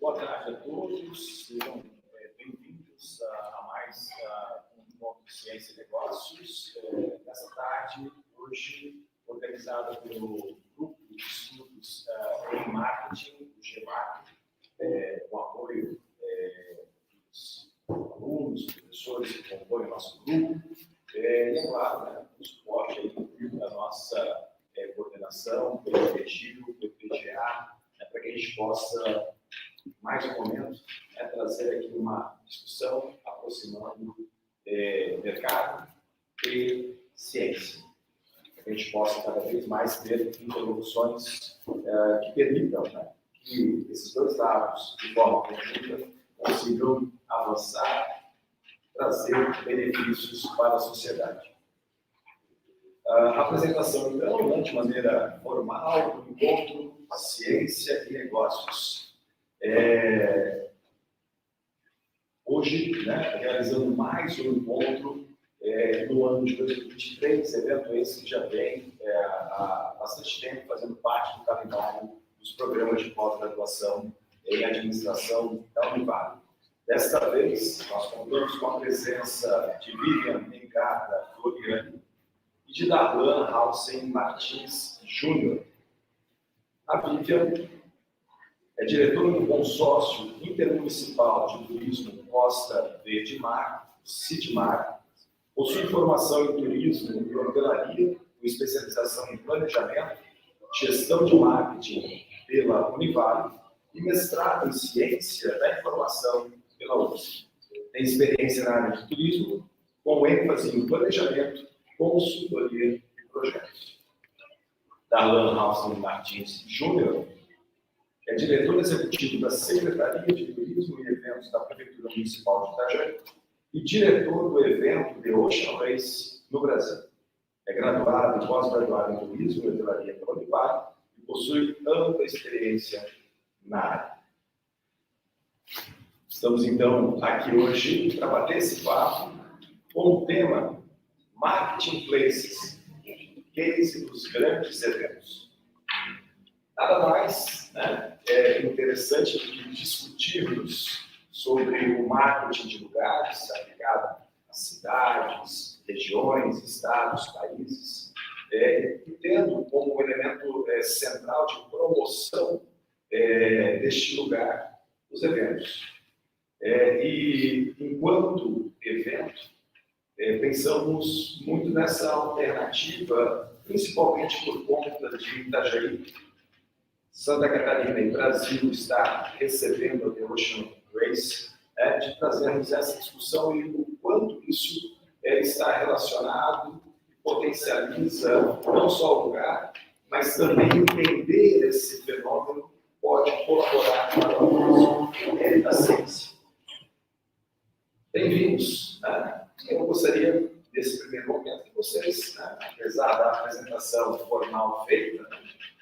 Boa tarde a todos, sejam bem-vindos a mais um encontro de Ciência e Negócios. Nessa tarde, hoje, organizada pelo Grupo de Estudos em Marketing, o GMARC, com apoio dos alunos, professores que compõem o nosso grupo, e, é claro, o suporte aí da nossa coordenação, pelo Regio, pelo PGA, para que a gente possa, mais um momento, trazer aqui uma discussão aproximando mercado e ciência, para que a gente possa cada vez mais ter interlocuções que permitam que esses dois lados, de forma conjunta, consigam avançar, trazer benefícios para a sociedade. A apresentação, então, de maneira formal, do encontro Ciência e Negócios. Hoje, realizando mais um encontro no ano de 2023, evento esse que já vem há bastante tempo fazendo parte do calendário dos programas de pós-graduação em administração da Univale. Desta vez, nós contamos com a presença de Vivian Engada Floriani e de Darlan Halsen Martins Júnior. A Vivian é diretora do Consórcio Intermunicipal de Turismo Costa Verde Mar, CITMAR, possui formação em turismo e hotelaria, com especialização em planejamento, gestão de marketing pela Univale e mestrado em ciência da informação pela USP. Tem experiência na área de turismo, com ênfase em planejamento, consultoria e projetos. Darlan Halsen Martins Júnior é diretor executivo da Secretaria de Turismo e Eventos da Prefeitura Municipal de Itajaí e diretor do evento The Ocean Race no Brasil. É graduado e pós-graduado em Turismo e Hotelaria pela Univale e possui ampla experiência na área. Estamos, então, aqui hoje para bater esse papo com o tema Marketplaces, case dos grandes eventos. Nada mais é interessante do que discutirmos sobre o marketing de lugares aplicado a cidades, regiões, estados, países, e tendo como elemento central de promoção deste lugar os eventos. E enquanto evento, pensamos muito nessa alternativa, principalmente por conta de Itajaí, Santa Catarina e Brasil está recebendo a The Ocean Race, de trazermos essa discussão e o quanto isso está relacionado e potencializa não só o lugar, mas também entender esse fenômeno pode colaborar para o uso da ciência. Bem-vindos. Eu gostaria, nesse primeiro momento, que vocês, apesar da apresentação formal feita,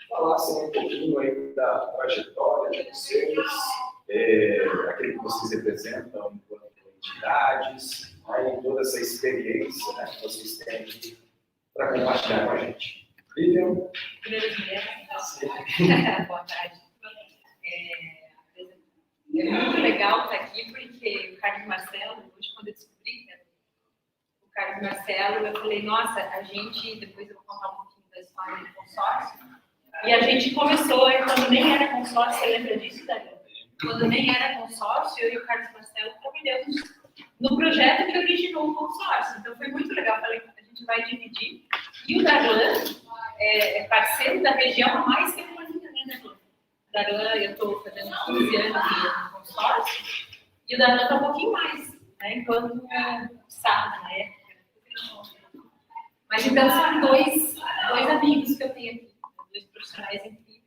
falassem um pouquinho aí da trajetória de vocês, aquilo que vocês representam enquanto entidades, e toda essa experiência que vocês têm para compartilhar com a gente. Vivian? Primeiro dia, boa tarde. É muito legal estar aqui, porque o Carlos Marcelo, depois quando eu descobri que era o Carlos Marcelo, eu falei, nossa, a gente, depois eu vou contar um pouquinho da história do consórcio, e a gente começou, quando nem era consórcio, você lembra disso, Dario? Quando nem era consórcio, eu e o Carlos Marcelo trabalhamos no projeto que originou o consórcio. Então foi muito legal, falei, a gente vai dividir. E o Darlan é parceiro da região há mais que uma linha, né, Darlan? Darlan, eu estou fazendo 15 anos no consórcio, e o Darlan está um pouquinho mais, enquanto sabe, na época. Mas então são dois amigos que eu tenho aqui, dois profissionais incríveis.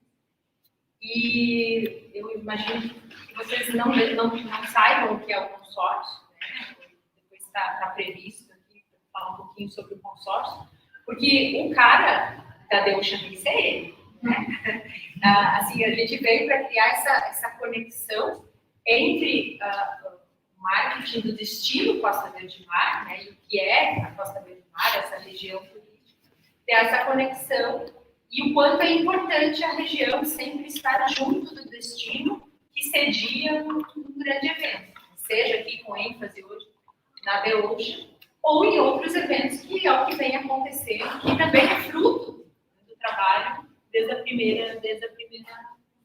E eu imagino que vocês não saibam o que é o consórcio, depois está previsto aqui, para falar um pouquinho sobre o consórcio, porque o cara da The Ocean Race é ele. Assim, a gente veio para criar essa conexão entre o marketing do destino Costa Verde Mar, e o que é a Costa Verde Mar, essa região turística, ter essa conexão e o quanto é importante a região sempre estar junto do destino, que que cedia um grande evento, seja aqui com ênfase hoje na The Ocean, ou em outros eventos que é o que vem acontecendo, que também é fruto do trabalho desde a primeira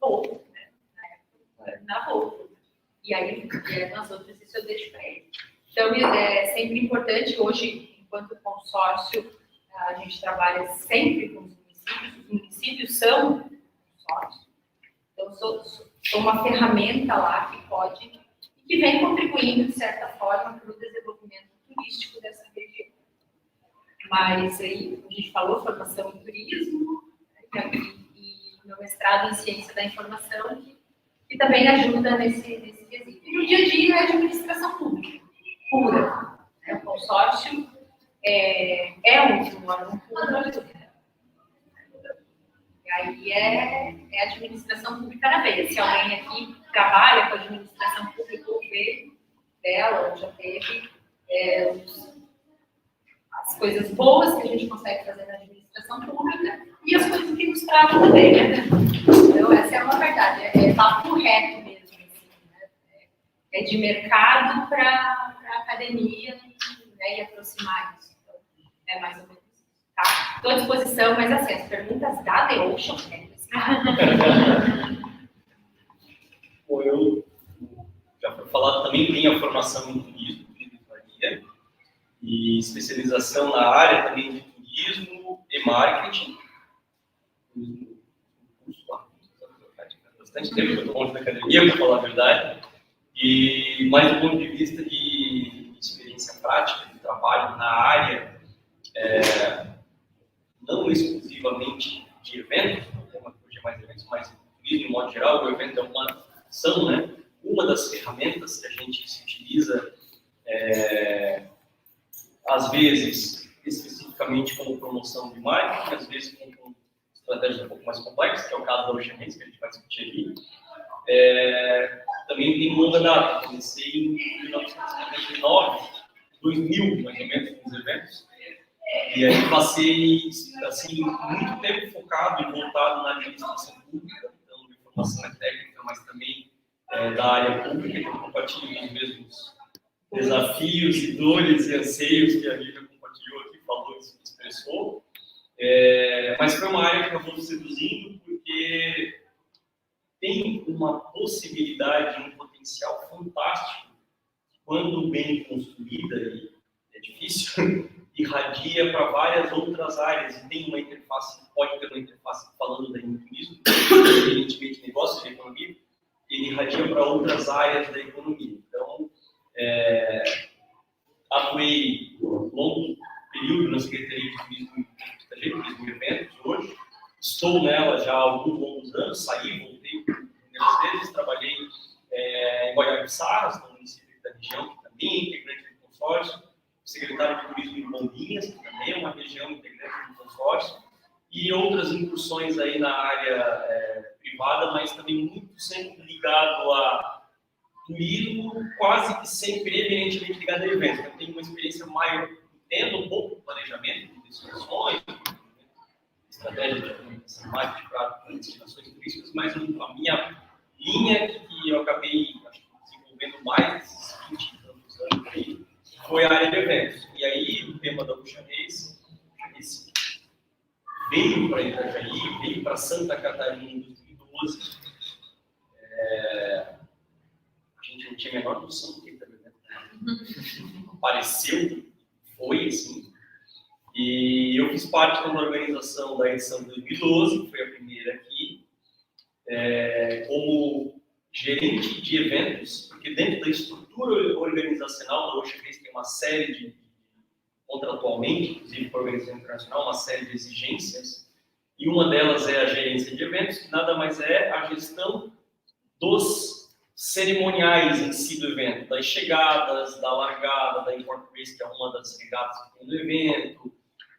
volta, né? Na volta. E aí, nas outras, isso eu deixo para ele. Então, é sempre importante, hoje, enquanto consórcio, a gente trabalha sempre com os municípios são consórcios. Então, sou uma ferramenta lá que vem contribuindo, de certa forma, para o desenvolvimento turístico dessa região. Mas aí, a gente falou, formação em turismo, né, e meu mestrado em ciência da informação, que também ajuda nesse quesito. E no dia a dia é administração pública, pura. O consórcio é um órgão público. E aí é administração pública na veia. Se alguém aqui trabalha com administração pública ou vê dela, ou já teve as coisas boas que a gente consegue fazer na administração pública e as coisas que nos travam também, né? Então, essa é uma verdade. É papo reto mesmo, assim, né? É de mercado para academia, né? E aproximar isso. Então, é mais ou menos isso. Tá? Estou à disposição, mas assim, as perguntas da The Ocean, né? Bom, eu já foi falado também, tenho a formação em turismo e especialização na área também de turismo e marketing. Bastante tempo que eu estou longe da academia, para falar a verdade. E mais do ponto de vista de experiência prática, de trabalho na área, não exclusivamente de eventos, hoje é mais eventos, mas turismo, de modo geral, o evento é uma ação, né? Uma das ferramentas que a gente se utiliza, às vezes, especificamente como promoção de marketing, às vezes com estratégias um pouco mais complexas, que é o caso da Ocean Race, que a gente vai discutir aqui. Também tem longa data, comecei em 1999, 2000, mais ou menos, com os eventos. E aí passei, assim, muito tempo focado e voltado na administração pública, então de formação técnica, mas também da área pública, que eu compartilho os mesmos desafios e dores e anseios que a Lívia compartilhou aqui, falou, expressou. Mas foi uma área que acabou seduzindo porque tem uma possibilidade, um potencial fantástico, quando bem construída, e é difícil, irradia para várias outras áreas e tem uma interface, pode ter uma interface falando da turismo, evidentemente de negócio, de economia, ele irradia para outras áreas da economia. Então, atuei um longo período na Secretaria de Turismo e Eventos hoje, estou nela já há alguns longos anos, saí, voltei primeiras vezes, trabalhei em Guaiabiçara, no município da região, que também é integrante do consórcio, secretário de Turismo em Bombinhas, que também é uma região integrante do consórcio, e outras incursões aí na área privada, mas também muito sempre ligado a turismo, quase que sempre evidentemente ligado a eventos. Eu tenho uma experiência maior, entendo um pouco do planejamento de destinações, estratégia de comunicação, marketing para destinações turísticas, mas a minha linha que eu acabei desenvolvendo mais nesses 20 e tantos anos aí, foi a área de eventos. E aí, o tema da Ocean Race veio para Itajaí, veio para Santa Catarina em 2012. A gente não tinha a menor noção do que era evento. Apareceu, foi assim. E eu fiz parte de uma organização da edição de 2012, que foi a primeira aqui, como gerente de eventos, porque dentro da estrutura organizacional da Ocean Race tem uma série de, contratualmente, inclusive para a organização internacional, uma série de exigências, e uma delas é a gerência de eventos, que nada mais é a gestão dos cerimoniais em si do evento, das chegadas, da largada, da import race, que é uma das regatas que tem no evento,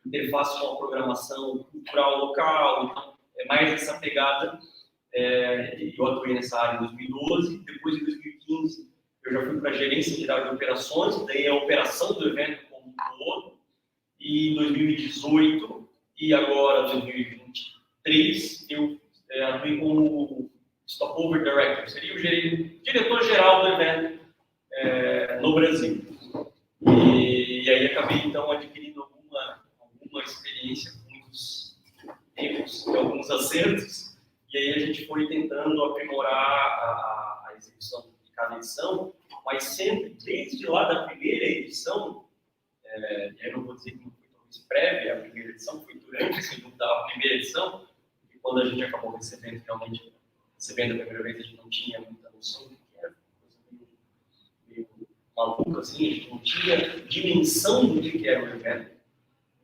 interface com a programação cultural local, então é mais essa pegada. Eu atuei nessa área em 2012, depois em 2015 eu já fui para a gerência geral de operações, daí a operação do evento como um todo, e em 2018 e agora 2023 eu atuei como Stopover Director, seria o diretor-geral do evento no Brasil. E aí acabei, então, adquirindo alguma experiência com muitos erros e alguns acertos, e aí a gente foi tentando aprimorar a execução de cada edição, mas sempre, desde lá da primeira edição, eu não vou dizer que não foi talvez prévia a primeira edição, foi durante a primeira edição, e quando a gente acabou recebendo a primeira vez, a gente não tinha muita noção do que era, coisa meio maluca, assim, a gente não tinha dimensão do que era o evento.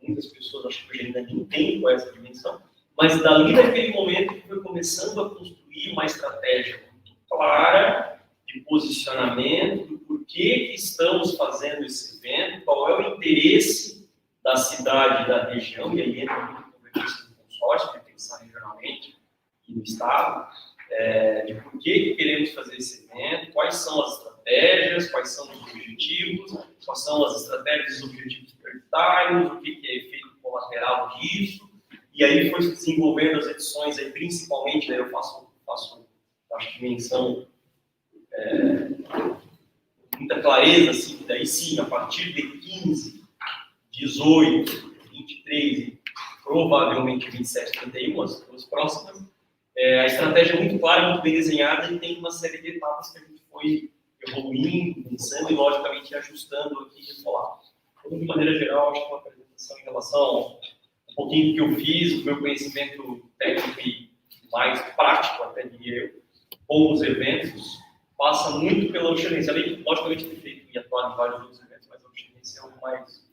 Muitas pessoas acham que hoje ainda nem tem com essa dimensão, mas dali naquele momento foi começando a construir uma estratégia muito clara de posicionamento, do porquê que estamos fazendo esse evento, qual é o interesse da cidade, da região, e aí entra muito a convergência do consórcio, de pensar regionalmente e no estado, de por que queremos fazer esse evento, quais são as estratégias, quais são os objetivos, quais são as estratégias e os objetivos prioritários, o que é efeito colateral disso, e aí foi se desenvolvendo as edições, aí, principalmente, daí eu faço acho que menção muita clareza, assim, que daí sim, a partir de 15, 18, 23 e provavelmente 27, 31, as duas próximas, a estratégia é muito clara, muito bem desenhada e tem uma série de etapas que a gente foi evoluindo, pensando e, logicamente, ajustando aqui e lá. Então, de maneira geral, acho que uma apresentação em relação um pouquinho do que eu fiz, o meu conhecimento técnico e mais prático, até diria eu, com os eventos, passa muito pela Oceanense. Além de, logicamente, ter feito e atuado em vários outros eventos, mas a Oceanense é o mais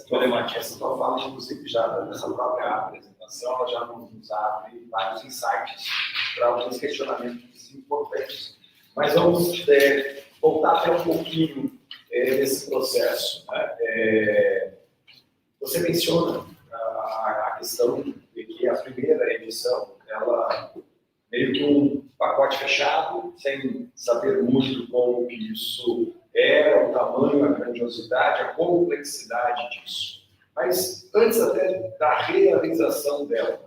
problemático. Essa tua fala, inclusive, já nessa própria apresentação, ela já nos abre vários insights para alguns questionamentos importantes. Mas vamos voltar até um pouquinho nesse processo. Né? Você menciona a questão de que a primeira edição, ela meio que um pacote fechado, sem saber muito como que isso era, o tamanho, a grandiosidade, a complexidade disso. Mas antes até da realização dela,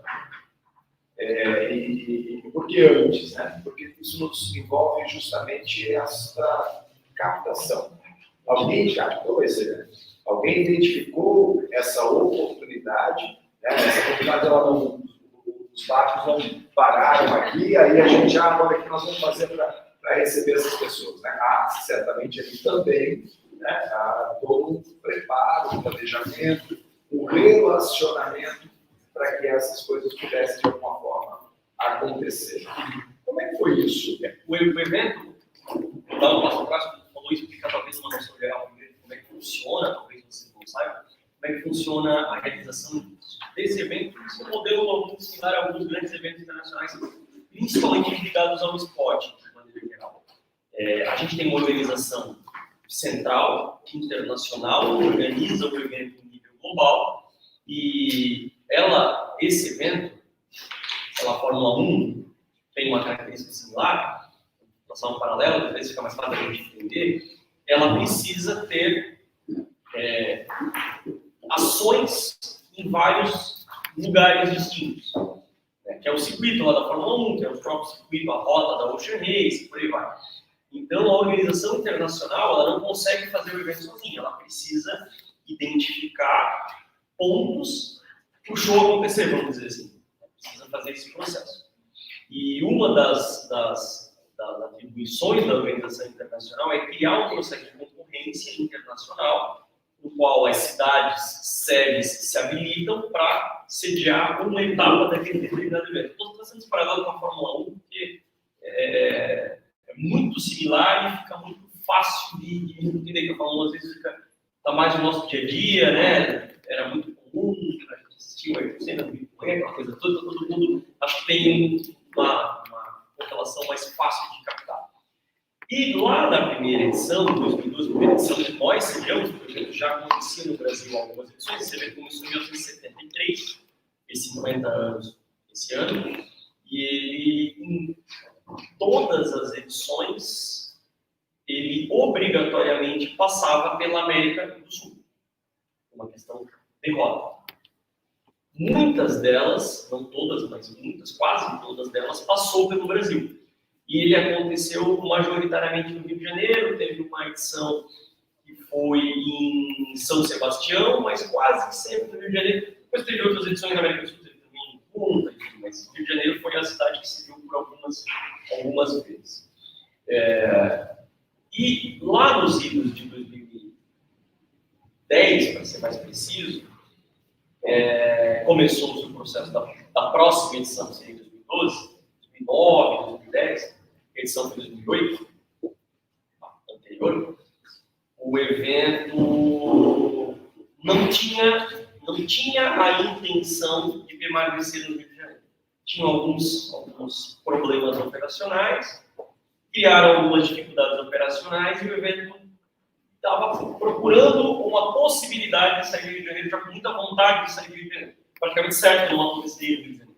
e por que antes? Né? Porque isso nos envolve justamente essa captação. Alguém captou esse evento? Alguém identificou essa oportunidade? Né? Essa oportunidade, ela não, os barcos não pararam aqui, aí a gente, agora o que nós vamos fazer para receber essas pessoas? Né? Certamente ali também, né? Todo um preparo, um planejamento, um relacionamento para que essas coisas pudessem, de alguma forma, acontecer. Como é que foi isso? O evento, dá um passo atrás, falou isso, fica talvez uma noção geral, como é que funciona, talvez você não saiba, como é que funciona a realização desse evento. Esse é um modelo muito similar a alguns grandes eventos internacionais, principalmente ligados ao esporte, de maneira geral. A gente tem uma organização central, internacional, que organiza o evento em nível global, e esse evento, a Fórmula 1, tem uma característica similar, vou passar um paralelo, talvez fica mais fácil a gente entender, ela precisa ter ações em vários lugares distintos, né? Que é o circuito lá da Fórmula 1, que é o próprio circuito, a rota da Ocean Race, por aí vai. Então, a organização internacional, ela não consegue fazer o evento sozinha, ela precisa identificar pontos para o show acontecer, vamos dizer assim. Ela precisa fazer esse processo. E uma das atribuições da organização internacional é criar um processo de concorrência internacional, no qual as cidades, sedes se habilitam para sediar uma etapa daquele determinado evento. Estou trazendo esse paralelo com a Fórmula 1, porque é muito similar e fica muito fácil de entender, que a Fórmula 1 às vezes está mais no nosso dia a dia, né? Era muito comum, a gente assistiu a cena do Bitcoin, aquela coisa toda, todo mundo acho que tem uma relação mais fácil de captar. E lá na primeira edição, 2012, primeira edição que nós sediamos, porque o evento já acontecia no Brasil algumas edições, esse evento começou em 1973, fez 50 anos esse ano, e ele, em todas as edições, ele obrigatoriamente passava pela América do Sul. Uma questão de rota. Muitas delas, não todas, mas muitas, quase todas delas, passou pelo Brasil. E ele aconteceu majoritariamente no Rio de Janeiro, teve uma edição que foi em São Sebastião, mas quase sempre no Rio de Janeiro. Depois teve outras edições na América do Sul, teve também em Punta, mas o Rio de Janeiro foi a cidade que se viu por algumas vezes. E lá nos idos de 2010, para ser mais preciso, começou o processo da próxima edição, seria em 2012, 2009, 2010, a edição foi em 2008, anterior. O evento não tinha a intenção de permanecer no Rio de Janeiro. Tinha alguns problemas operacionais, criaram algumas dificuldades operacionais e o evento estava procurando uma possibilidade de sair do Rio de Janeiro, já com muita vontade de sair do Rio de Janeiro. Praticamente certo não acontecer no Rio de Janeiro.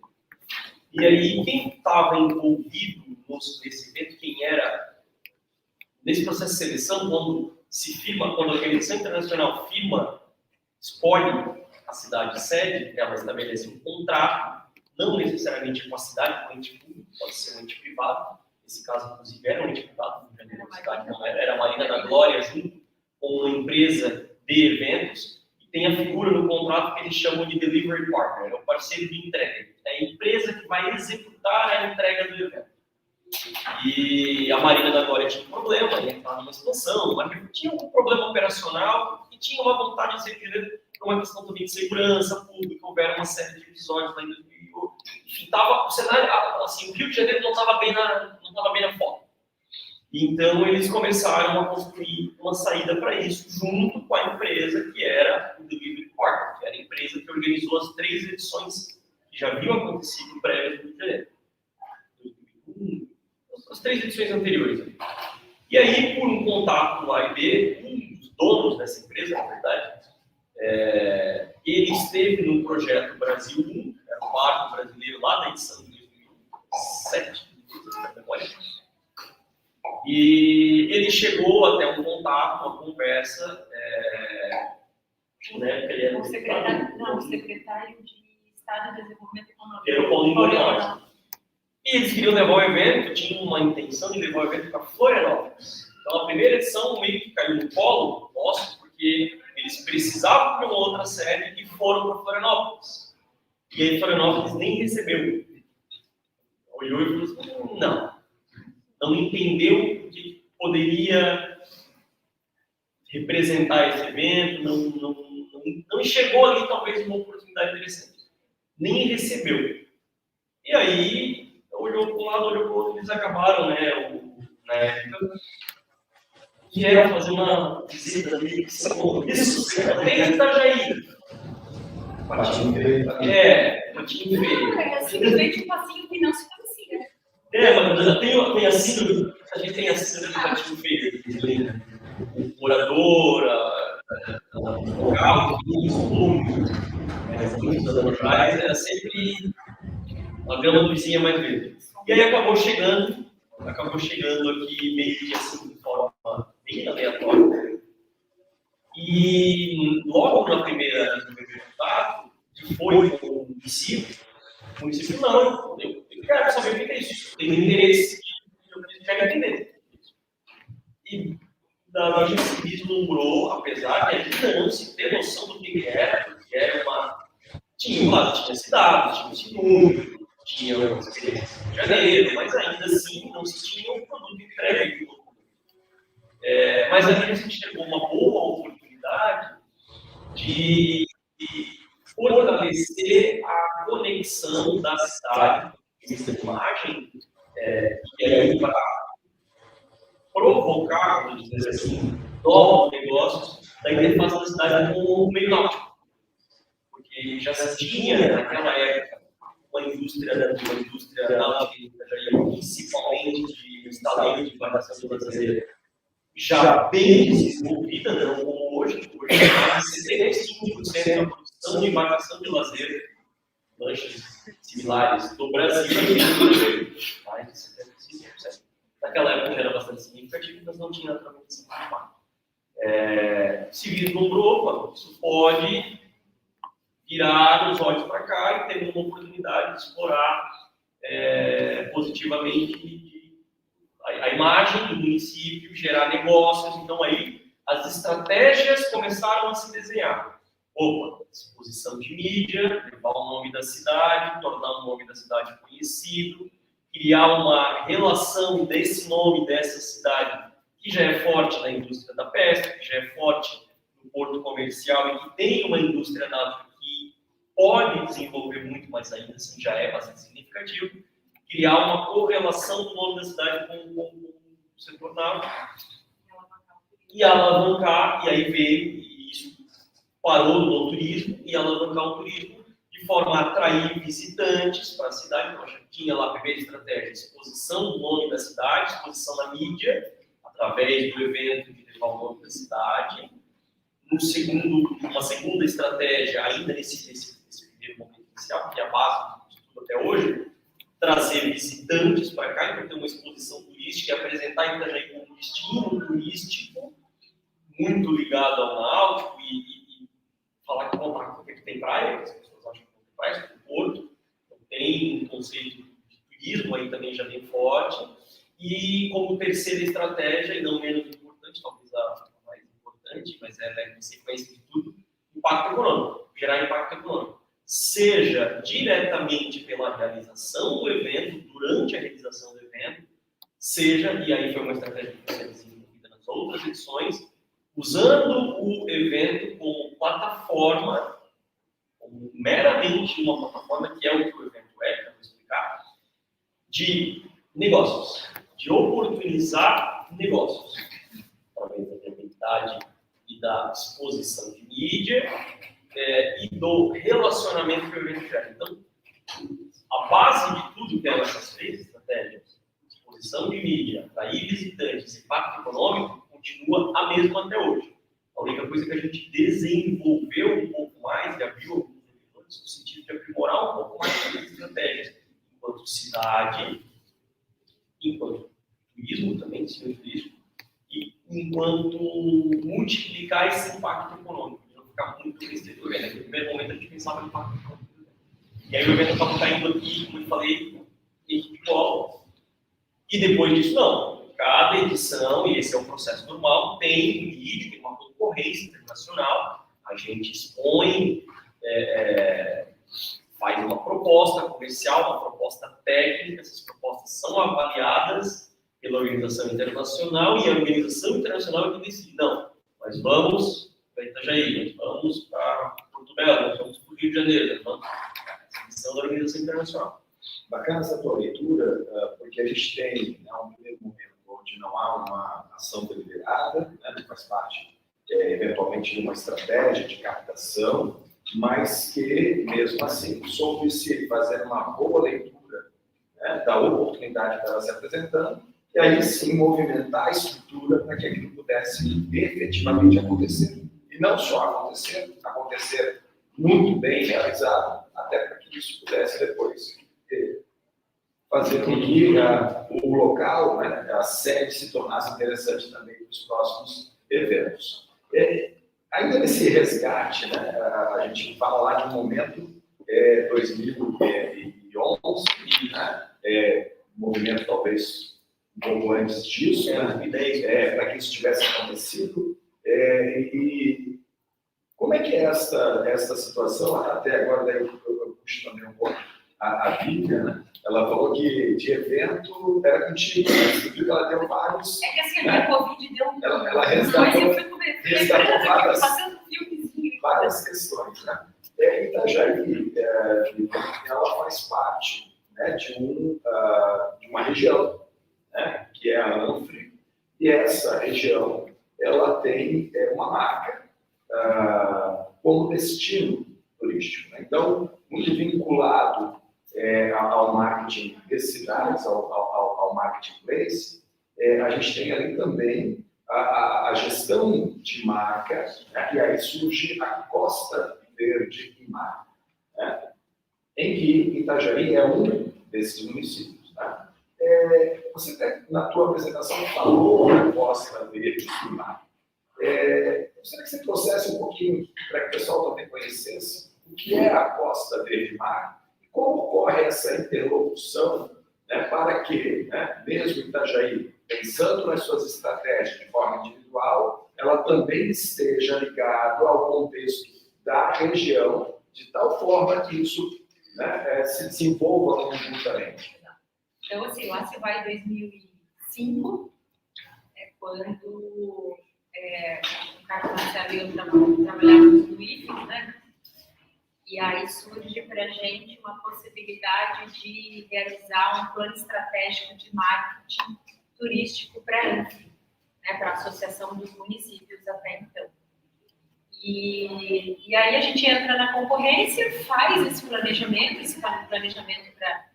E aí, quem estava envolvido nesse evento, quem era nesse processo de seleção, quando a Organização Internacional firma, escolhe a cidade sede, ela estabelece um contrato, não necessariamente com a cidade, com um ente público, pode ser um ente privado. Nesse caso, inclusive, era um ente privado, no Rio de Janeiro, a cidade não era a Marina da Glória, junto com uma empresa de eventos, e tem a figura no contrato que eles chamam de delivery partner, é o parceiro de entrega, é a empresa que vai executar a entrega do evento. E a Marina da Glória tinha um problema, ia entrar numa expansão, mas tinha um problema operacional e tinha uma vontade de ser por uma questão também de segurança pública, houveram uma série de episódios lá em 2008. Enfim, o cenário, assim, o Rio de Janeiro não estava bem na foto. Então, eles começaram a construir uma saída para isso, junto com a empresa que era o Delivery Partner, que era a empresa que organizou as 3 edições que já haviam acontecido prévias no Rio de Janeiro. 2001, as 3 edições anteriores. E aí, por um contato do AIB, um dos donos dessa empresa, na verdade, ele esteve no projeto Brasil 1, era um barco brasileiro lá da edição de 2007, na memória. E ele chegou até um contato, uma conversa, né, que ele era o secretário de Estado de Desenvolvimento Econômico. Que era o Paulinho Bonatti. E eles queriam levar o evento, tinham uma intenção de levar o evento para Florianópolis. Então, a primeira edição meio que caiu no colo nosso, porque eles precisavam de uma outra série e foram para Florianópolis. E aí, Florianópolis nem recebeu. Olhou e falou assim: não entendeu que poderia representar esse evento, não enxergou ali talvez uma oportunidade interessante. Nem recebeu. E aí, olhou para um lado, olhou para o outro, eles acabaram, na época, que era fazer uma visita de isso, bem em Itajaí. Patinho feio. Patinho feio. É simplesmente um passinho que não se conhecia. Mas tem a síndrome, a gente tem a síndrome do patinho feio. O morador, o local, muitos anos atrás, era sempre uma grama do vizinho mais verde. E aí acabou chegando aqui meio que assim, de forma bem aleatória. E logo no primeiro contato, que foi com o município não, eu quero saber o que é isso, eu tenho interesse e eu quero entender. E a gente se vislumbrou, apesar de ainda não se ter noção do que era, porque era tinha cidade, tinha um segundo, tinha uma experiência de janeiro, mas ainda assim não se tinha um produto entregue. Mas ali a gente chegou uma boa oportunidade de fortalecer a conexão da cidade, essa imagem, e aí para provocar, vamos dizer assim, novos negócios da interface da cidade com o meio náutico. Porque já se tinha, naquela época, uma indústria náutica, principalmente de instalamento de embarcação de brasileira, já bem desenvolvida, não como hoje. Hoje, mais de 75% da produção de embarcação de lazer, lanchas similares do Brasil, mais de 75%. Naquela época era bastante significativo, mas não tinha naturalmente significado. Se vislumbrou, isso pode virar os olhos para cá e ter uma oportunidade de explorar positivamente a imagem do município, gerar negócios. Então, aí, as estratégias começaram a se desenhar. Opa, exposição de mídia, levar o nome da cidade, tornar o nome da cidade conhecido, criar uma relação desse nome, dessa cidade, que já é forte na indústria da pesca, que já é forte no porto comercial e que tem uma indústria náutica que pode desenvolver muito mais ainda, assim, já é bastante significativo. Criar uma correlação do nome da cidade com o setor náutico e alavancar, e aí veio, e isso parou no turismo, e alavancar o turismo de forma a atrair visitantes para a cidade. Então, a gente tinha lá a primeira estratégia, exposição do nome da cidade, exposição na mídia, através do evento de levar o nome da cidade. Uma segunda estratégia, ainda nesse primeiro momento inicial, que é a base de tudo até hoje, trazer visitantes para cá, então ter uma exposição turística e apresentar Itajaí como um destino turístico muito ligado ao náutico e falar que o que tem praia, as pessoas acham que não tem praia, tem porto, então tem um conceito de turismo aí também já bem forte. E como terceira estratégia, e não menos importante, talvez a mais importante, mas ela é consequência de tudo, impacto econômico, gerar impacto econômico. Seja diretamente pela realização do evento, durante a realização do evento, seja, e aí foi uma estratégia que foi desenvolvida nas outras edições, usando o evento como plataforma, como meramente uma plataforma, que é o que o evento é, que eu vou explicar, de negócios, de oportunizar negócios, através da viabilidade e da exposição de mídia, e do relacionamento que o evento gera. Então, a base de tudo que eram essas três estratégias, exposição de mídia, atrair visitantes, impacto econômico, continua a mesma até hoje. A única coisa que a gente desenvolveu um pouco mais e abriu alguns horizontes no sentido de aprimorar um pouco mais essas estratégias, enquanto cidade, enquanto turismo também, ensino turístico, e enquanto multiplicar esse impacto econômico. Ficar muito restrito. No primeiro momento a gente pensava no impacto econômico. E aí o evento estava caindo aqui, como eu falei, em equipe polo. E depois disso, não. Cada edição, e esse é um processo normal, tem um vídeo, tem uma concorrência internacional, a gente expõe, faz uma proposta comercial, uma proposta técnica, essas propostas são avaliadas pela organização internacional, e a organização internacional é que decide, não, nós vamos para Itajaí, nós vamos para Porto Belo, nós vamos para o Rio de Janeiro, nós vamos para a edição da organização internacional. Bacana essa tua leitura, porque a gente tem um primeiro momento onde não há uma ação deliberada, que faz parte, eventualmente, de uma estratégia de captação, mas que, mesmo assim, soube-se fazer uma boa leitura da oportunidade que estava se apresentando, e aí sim movimentar a estrutura para que aquilo pudesse efetivamente acontecer. E não só acontecer muito bem realizado, até para que isso pudesse depois fazer com que o local, a sede, se tornasse interessante também para os próximos eventos. Ainda nesse resgate, a gente fala lá de um momento 2011, movimento talvez um pouco antes disso, 2010, para que isso tivesse acontecido. E como é que é essa situação? Até agora, daí eu puxo também um pouco a Bíblia, Ela falou que de evento era contigo, você viu que ela deu vários. É que assim, a Covid deu um. Ela resgatou filmezinho. várias questões. Itajaí, ela faz parte de uma região, que é a Anfre, e essa região ela tem uma marca como destino turístico. Então, muito vinculado ao marketing de cidades, ao marketplace, a gente tem ali também a gestão de marcas, e aí surge a Costa Verde e Mar, em que Itajaí é um desses municípios. Você até, na tua apresentação, falou da Costa Verde e Mar. Gostaria que você trouxesse um pouquinho para que o pessoal também conhecesse o que é a Costa Verde e Mar, como ocorre essa interlocução né, para que, né, mesmo Itajaí, pensando nas suas estratégias de forma individual, ela também esteja ligada ao contexto da região, de tal forma que isso, né, se desenvolva conjuntamente. Então, assim, lá se vai 2005, quando o Carlos Marcelo e eu trabalhávamos no IFES, né? E aí surge para a gente uma possibilidade de realizar um plano estratégico de marketing turístico para a ANFI, né, para a Associação dos Municípios até então. E aí a gente entra na concorrência, faz esse planejamento para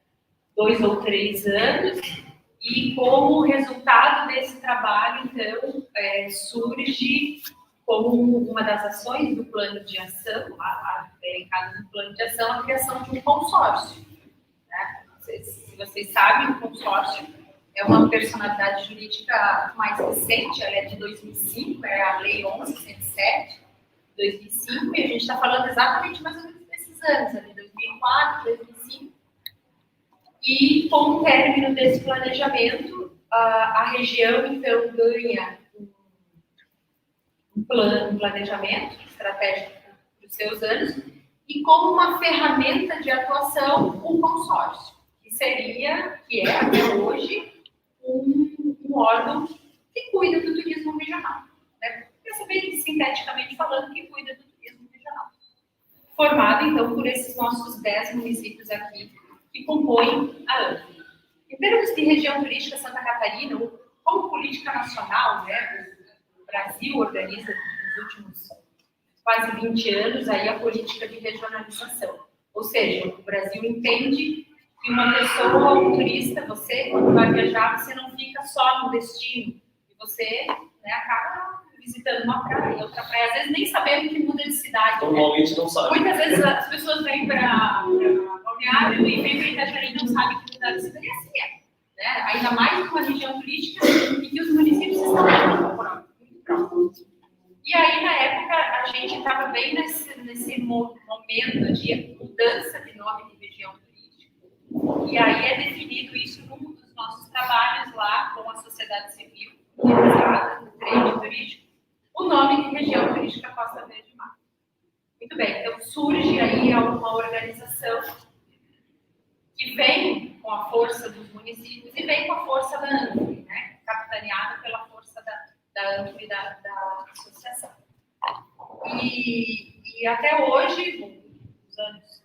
2 ou 3 anos, e como resultado desse trabalho, então, surge como uma das ações do plano de ação, elencada no plano de ação, a criação de um consórcio. Né? Se vocês sabem, o consórcio é uma personalidade jurídica mais recente, ela é de 2005, é a Lei 11.107, 2005, e a gente está falando exatamente mais ou menos desses anos, ali, 2004, 2005. E com o término desse planejamento, a região, então, ganha um planejamento estratégico dos seus anos, e como uma ferramenta de atuação, um consórcio, que é até hoje, um órgão que cuida do turismo regional. Né? Bem sinteticamente falando, que cuida do turismo regional. Formado, então, por esses nossos 10 municípios aqui, que compõem a ANFI. Em termos de região turística Santa Catarina, como política nacional, né, o Brasil organiza nos últimos quase 20 anos aí a política de regionalização. Ou seja, o Brasil entende que uma pessoa, um turista, você, quando vai viajar, você não fica só no destino. E você, né, acaba visitando uma praia, outra praia, às vezes nem sabendo que muda de cidade. Normalmente, né? Não sabe. Muitas vezes as pessoas vêm para Balneário e vêm para Itajaí e não sabem que mudar de cidade é. Né? Ainda mais numa região turística em que os municípios estão muito próximos. E aí, na época, a gente estava bem nesse momento de mudança de nome de região turística. E aí é definido isso num dos nossos trabalhos lá com a sociedade civil, no trade turístico, o nome de região turística Costa Verde Mar. Muito bem, então surge aí uma organização que vem com a força dos municípios e vem com a força da ANFI, né? Capitaneada pela força da ANFI da associação. E até hoje, os anos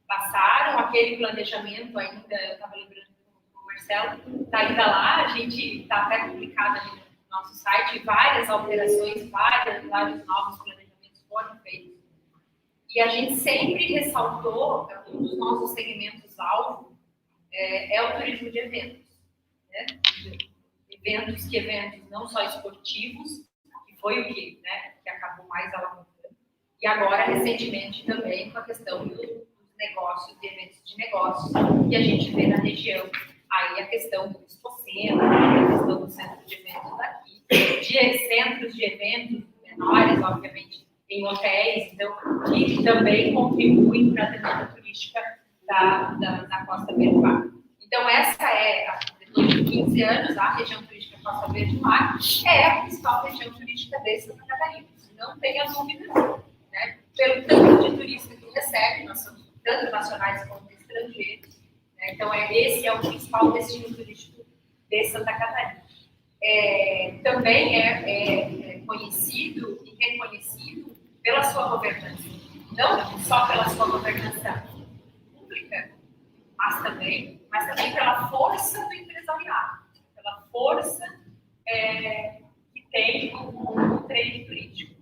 passaram, aquele planejamento ainda, eu estava lembrando com o Marcelo, está ainda lá, a gente está até publicado ali no nosso site, várias alterações, vários novos planejamentos foram feitos. E a gente sempre ressaltou, um dos nossos segmentos-alvo é o turismo de eventos. Né? Eventos não só esportivos, que foi o que acabou mais alavancando, e agora, recentemente, também com a questão dos negócios, de eventos de negócios, que a gente vê na região. Aí a questão do Expocentro, a questão do centro de eventos daqui, de centros de eventos menores, obviamente, em hotéis, então, que também contribuem para a demanda turística da Costa Verde Mar. Então, essa depois de 15 anos, a região turística Costa Verde Mar é a principal região turística de Santa Catarina. Não tenha dúvida, né? Pelo tanto de turistas que recebe, nós somos tanto nacionais quanto estrangeiros. Né? Então, esse é o principal destino turístico de Santa Catarina. Também é conhecido e reconhecido pela sua governança. Não só pela sua governança pública, mas também pela força do empresariado, pela força que tem o trade turístico.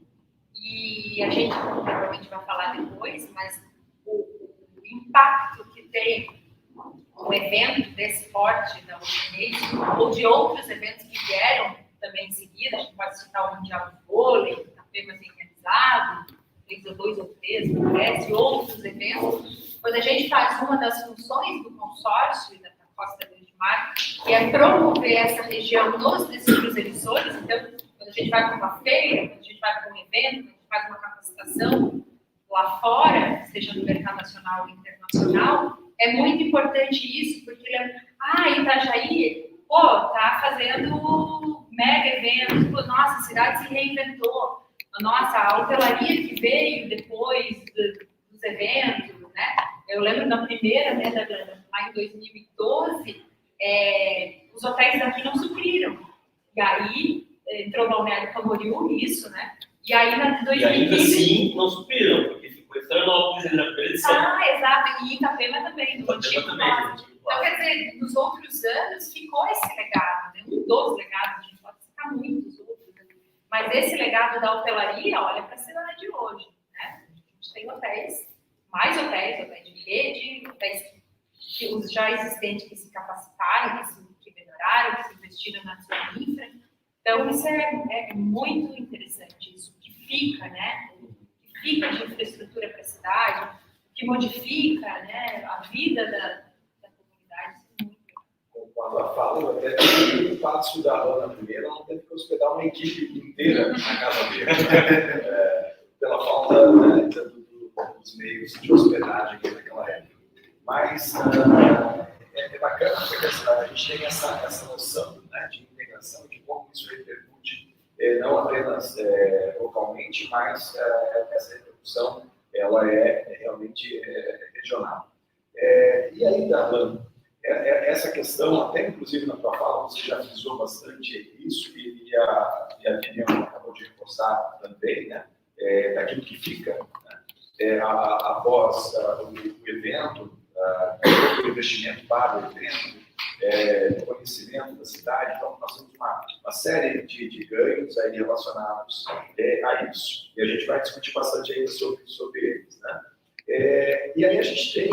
E a gente provavelmente vai falar depois, mas o impacto que tem um evento desse porte da Ultimate, ou de outros eventos que vieram também em seguida, a gente pode citar o Mundial de Vôlei, que está apenas realizado, 3 ou 2 ou 3, parece, outros eventos. Quando a gente faz uma das funções do consórcio da Costa Verde Mar, que é promover essa região nos destinos emissores, então, quando a gente vai para uma feira, quando a gente vai para um evento, quando a gente faz uma capacitação lá fora, seja no mercado nacional ou internacional, é muito importante isso, porque Itajaí, pô, tá fazendo mega eventos, pô, nossa, a cidade se reinventou, nossa, a hotelaria que veio depois dos eventos, né? Eu lembro da primeira, né, lá em 2012, os hotéis daqui não supriram. E aí entrou o Balneário Camboriú nisso, né? E aí na 2015... E ainda assim não supriram, porque ficou Florianópolis na primeira edição. Exato. E Itapema também, do Itapema antigo também, Plaza. Então, quer dizer, nos outros anos ficou esse legado, né? Um dos legados, a gente pode citar muitos outros, né? Mas esse legado da hotelaria, olha para a cidade de hoje, né? A gente tem hotéis, mais hotéis de rede, hotéis que os já existentes que se capacitaram, que melhoraram, que se investiram na sua infra. Então, isso é muito interessante, isso que fica, né? Que fica de infraestrutura para a cidade, que modifica, né, a vida da comunidade. Isso é muito legal. Quando a fala, até que o Pato da Rana primeiro, ela teve que hospedar uma equipe inteira na casa dele, pela falta, né, dos meios de hospedagem naquela época. Mas é bacana porque a gente tem essa noção, né, de integração, de como isso repercute, não apenas localmente, mas essa repercussão ela é realmente regional. E aí, Darlan, essa questão, até inclusive na tua fala, você já frisou bastante isso, e a Viviane acabou de reforçar também, né, daquilo que fica, né, após o evento, o investimento para o evento, o conhecimento da cidade. Então, nós temos uma série de ganhos aí relacionados a isso. E a gente vai discutir bastante aí sobre eles, né? E aí a gente tem,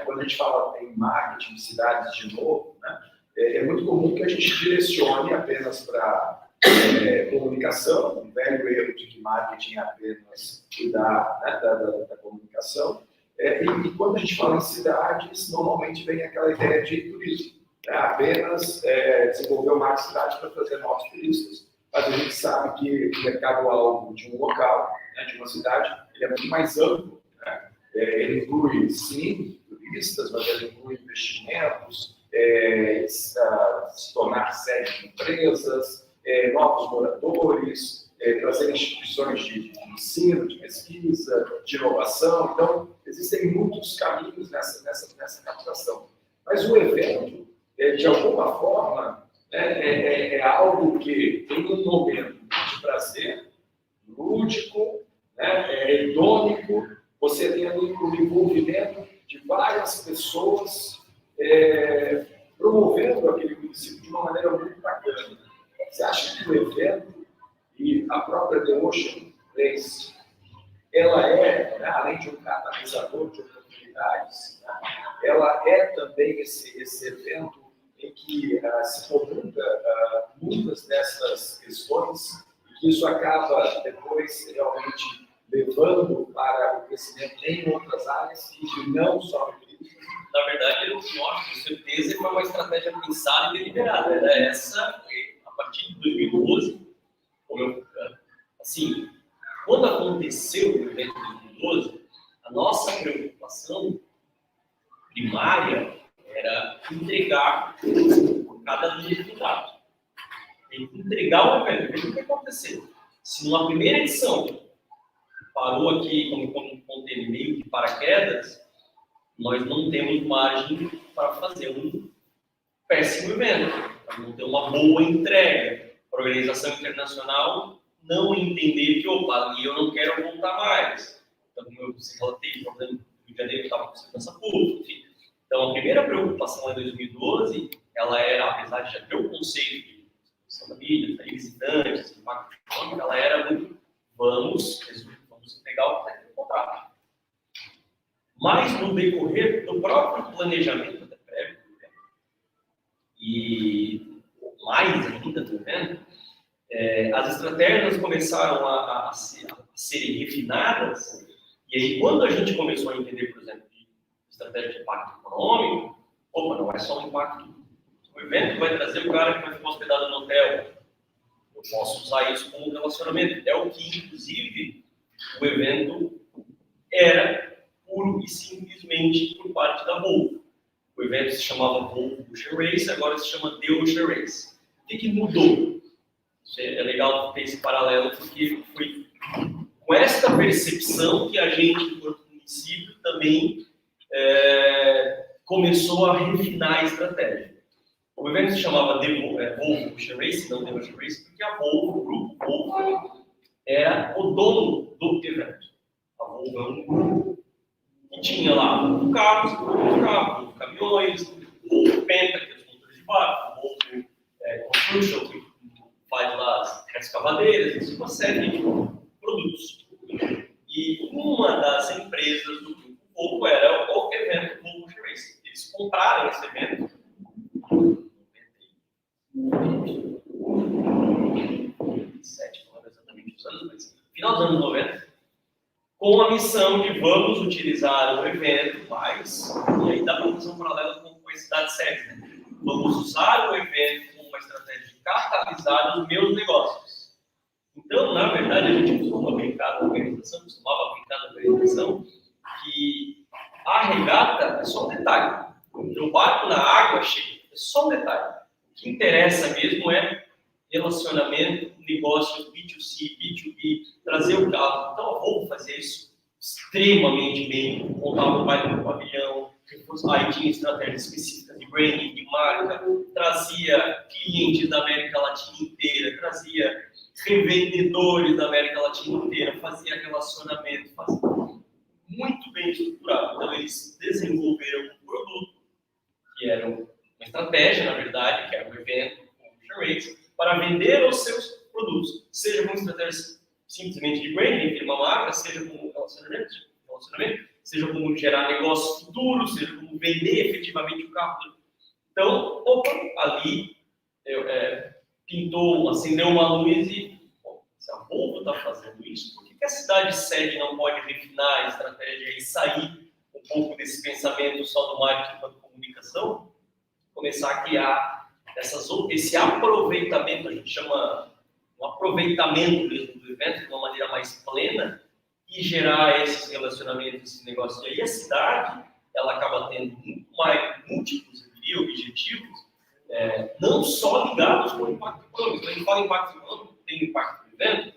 quando a gente fala em marketing de cidades de novo, né, é muito comum que a gente direcione apenas para comunicação, um velho erro de que marketing é apenas cuidar, né, da comunicação. E quando a gente fala em cidades, normalmente vem aquela ideia de turismo, né? Apenas desenvolver uma cidade para trazer novos turistas. Mas a gente sabe que o mercado-alvo de um local, né, de uma cidade, ele é muito mais amplo, né? Ele inclui, sim, turistas, mas ele inclui investimentos, se tornar sede de empresas, novos moradores, trazer instituições de ensino, de pesquisa, de inovação. Então, existem muitos caminhos nessa captação. Mas o evento, de alguma forma, é algo que tem um momento de prazer, lúdico, né, hedônico, você tendo o envolvimento de várias pessoas promovendo aquele município de uma maneira muito bacana. Você acha que o evento e a própria The Ocean Place, ela né, além de um catalisador de oportunidades, né, ela é também esse evento em que se comenta muitas dessas questões e que isso acaba depois realmente levando para o crescimento em outras áreas e não só no turismo. Na verdade, eu acho, com certeza, foi uma estratégia pensada e deliberada. Era essa, a partir de 2012, assim, quando aconteceu o evento de 2012, a nossa preocupação primária era entregar cada resultado. Entregar o evento. Veja o que aconteceu. Se numa primeira edição parou aqui como contém meio de paraquedas, nós não temos margem para fazer um péssimo evento, para não ter uma boa entrega. A organização internacional não entender que, opa, eu não quero voltar mais. Então, como eu relatei, por exemplo, no Rio de Janeiro estava com segurança pública, enfim. Então, a primeira preocupação em 2012, ela era, apesar de já ter o conceito de produção da mídia, de visitantes, impacto econômico, ela era muito, vamos pegar o que está no contrato. Mas, no decorrer do próprio planejamento da prévia, e mais ainda do evento, as estratégias começaram a serem refinadas, e aí, quando a gente começou a entender, por exemplo, estratégia de impacto econômico, não é só um impacto. O evento vai trazer o cara que vai ficar hospedado no hotel. Eu posso usar isso como relacionamento. É o que, inclusive, o evento era puro e simplesmente por parte da Volvo. evento se chamava Volvo Ocean Race, agora se chama The Ocean Race. O que mudou? É legal ter esse paralelo, porque foi com esta percepção que a gente, enquanto município, também começou a refinar a estratégia. O evento se chamava Volvo Ocean Race, não The Ocean Race, porque a Volvo, o grupo Volvo, era o dono do evento. A Volvo é um grupo que tinha lá Volvo carros, Volvo caminhões, Volvo Penta, que é os motores de barco, Volvo Construction, que faz lá as escavadeiras, uma série de produtos. E uma das empresas do grupo Volvo era o evento Volvo Ocean Race. Eles compraram esse evento final dos anos 90, com a missão de vamos utilizar o evento mais, e aí dá para fazer um paralelo com a cidade séria, né? Vamos usar o evento como uma estratégia de catalisar os meus negócios. Então, na verdade, a gente costumava brincar na organização que a regata é só um detalhe. O barco na água chega, é só um detalhe. O que interessa mesmo é relacionamento, negócio, B2C, B2B, trazer o carro. Então, a Volvo fazia isso extremamente bem, montava o bairro do pavilhão, aí tinha estratégias específicas de branding, de marca, trazia clientes da América Latina inteira, trazia revendedores da América Latina inteira, fazia relacionamento, fazia muito bem estruturado. Então, eles desenvolveram um produto, que era uma estratégia, na verdade, que era um evento, um race, para vender os seus produtos, seja com estratégias simplesmente de branding, de uma marca, seja como relacionamento, seja como gerar negócios futuros, seja como vender efetivamente o carro. Então, ali acendeu uma luz e, se a Volvo está fazendo isso, por que a cidade sede não pode refinar a estratégia e sair um pouco desse pensamento só do marketing quanto comunicação, começar a criar esse aproveitamento, a gente chama um aproveitamento mesmo do evento de uma maneira mais plena e gerar esses relacionamentos, esse negócio. E aí a cidade, ela acaba tendo muito mais múltiplos objetivos, não só ligados com o impacto econômico. Quando a gente fala em impacto econômico, tem impacto do evento,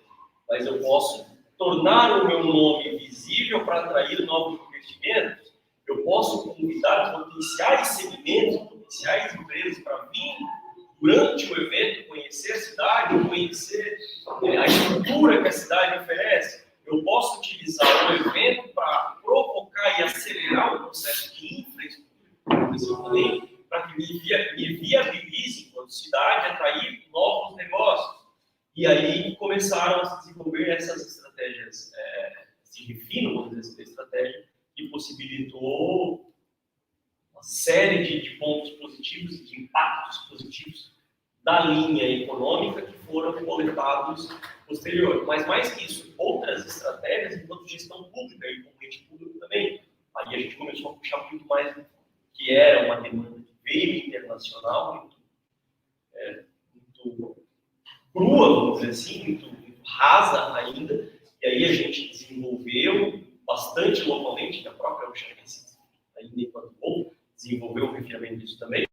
mas eu posso tornar o meu nome visível para atrair novos investimentos, eu posso convidar potenciais segmentos, potenciais empresas para vir durante o evento, conhecer a cidade, conhecer a estrutura que a cidade oferece. Eu posso utilizar o evento para provocar e acelerar o processo de infraestrutura, para que me viabilize enquanto cidade, atrair novos negócios. E aí começaram a se desenvolver essas estratégias, se refinam, vamos dizer, essa estratégia, que possibilitou uma série de pontos positivos e de impactos positivos da linha econômica que foram coletados posterior. Mas mais que isso, outras estratégias enquanto gestão pública e como ente público também. Aí a gente começou a puxar muito mais, que era uma demanda que veio internacional, muito crua, vamos dizer assim, muito rasa ainda. E aí a gente desenvolveu bastante localmente, a própria Ocean Race, ainda enquanto bom, desenvolveu o refinamento disso também,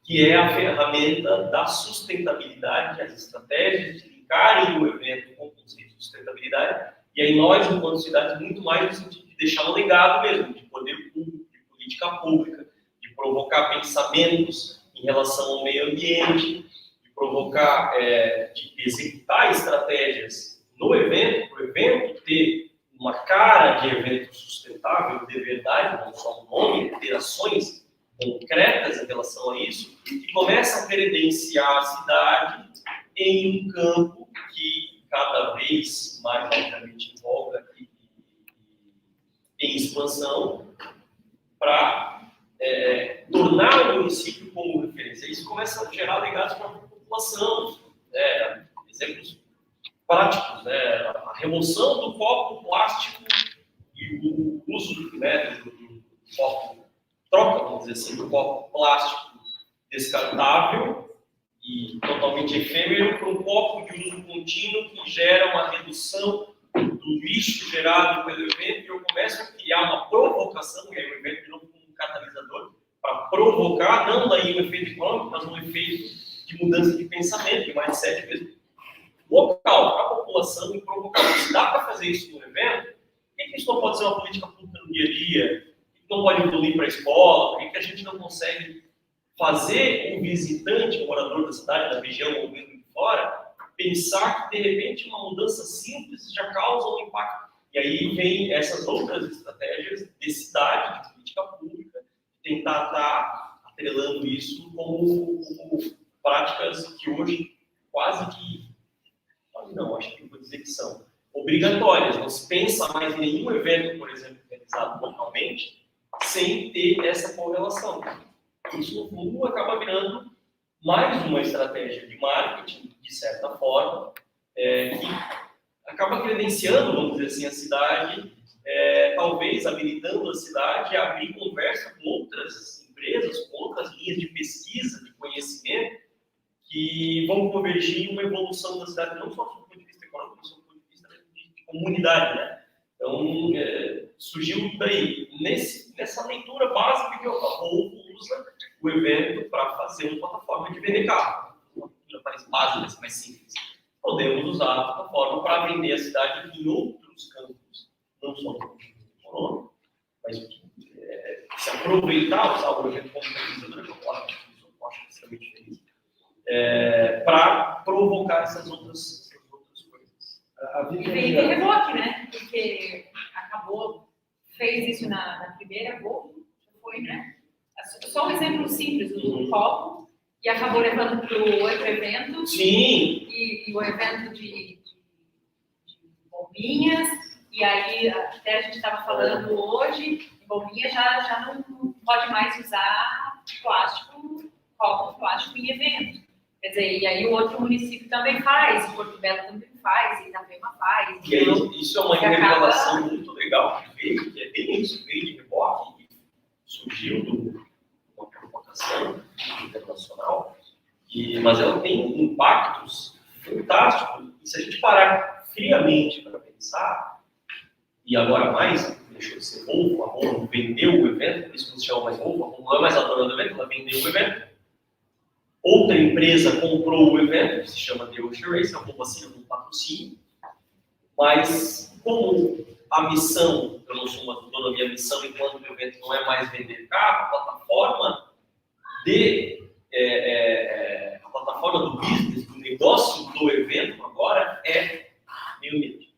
que é a ferramenta da sustentabilidade, as estratégias de linkarem o evento com o conceito de sustentabilidade, e aí nós, enquanto cidades, muito mais no sentido de deixar um legado mesmo, de poder público, de política pública, de provocar pensamentos em relação ao meio ambiente, de provocar, de executar estratégias no evento, para o evento ter uma cara de evento sustentável de verdade, não só um nome, ter ações concretas em relação a isso, e começa a credenciar a cidade em um campo que cada vez mais, obviamente, envolve em expansão para tornar o município como referência. Isso começa a gerar legados para a população, exemplos práticos, a remoção do copo plástico e o uso do copo, troca, vamos dizer assim, do copo plástico descartável e totalmente efêmero para um copo de uso contínuo que gera uma redução do lixo gerado pelo evento, e eu começo a criar uma provocação, e aí o evento de novo como um catalisador, para provocar, não daí um efeito econômico, mas um efeito de mudança de pensamento, de mindset mesmo, local, para a população e provocar. Se dá para fazer isso no evento, por que isso não pode ser uma política pública no dia a dia? Por que não pode evoluir para a escola? Por que a gente não consegue fazer um visitante, um morador da cidade, da região ou mesmo de fora, pensar que, de repente, uma mudança simples já causa um impacto? E aí vem essas outras estratégias de cidade, de política pública, tentar estar atrelando isso como práticas que hoje quase não, acho que vou dizer que são obrigatórias. Não se pensa mais em nenhum evento, por exemplo, realizado localmente, sem ter essa correlação. Isso, no fundo, acaba virando mais uma estratégia de marketing, de certa forma, que acaba credenciando, vamos dizer assim, a cidade, talvez habilitando a cidade a abrir conversa com outras empresas, com outras linhas de pesquisa, de conhecimento, que vão convergir em uma evolução da cidade, não só do ponto de vista econômico, mas do ponto de vista de comunidade, né? Então, surgiu daí, nessa leitura básica que o Volvo usa o evento para fazer uma plataforma de vender carro. Uma leitura mais básica, mais simples. Podemos usar a plataforma para vender a cidade em outros campos, não só no ponto de vista econômico, mas se aproveitar, usar o evento como catalisador, que eu acho extremamente feliz, para provocar essas outras coisas. E veio de reboque, né? Porque acabou, fez isso na primeira Volvo, foi, né? Só um exemplo simples do copo, e acabou levando para o outro evento. Sim. E o evento de bombinhas, e aí até a gente estava falando hoje, bombinha já não pode mais usar plástico, copo plástico em evento. Quer dizer, e aí o outro município também faz, o Porto Belo também faz, e Itapema faz. E aí, isso é uma revelação muito legal que veio, que é bem isso, veio de reboque, que surgiu de uma provocação internacional, mas ela tem impactos fantásticos. E se a gente parar friamente para pensar, e agora mais, deixou de ser Volvo, a Volvo vendeu o evento, por isso que não se chama mais Volvo, a Volvo não é mais a dona do evento, ela vendeu o evento. Outra empresa comprou o evento, que se chama The Ocean Race, a Volvo assina um patrocínio, mas como a missão, eu não sou uma dona da minha missão, enquanto o evento não é mais vender carro, a plataforma do business, do negócio do evento agora é meio ambiente.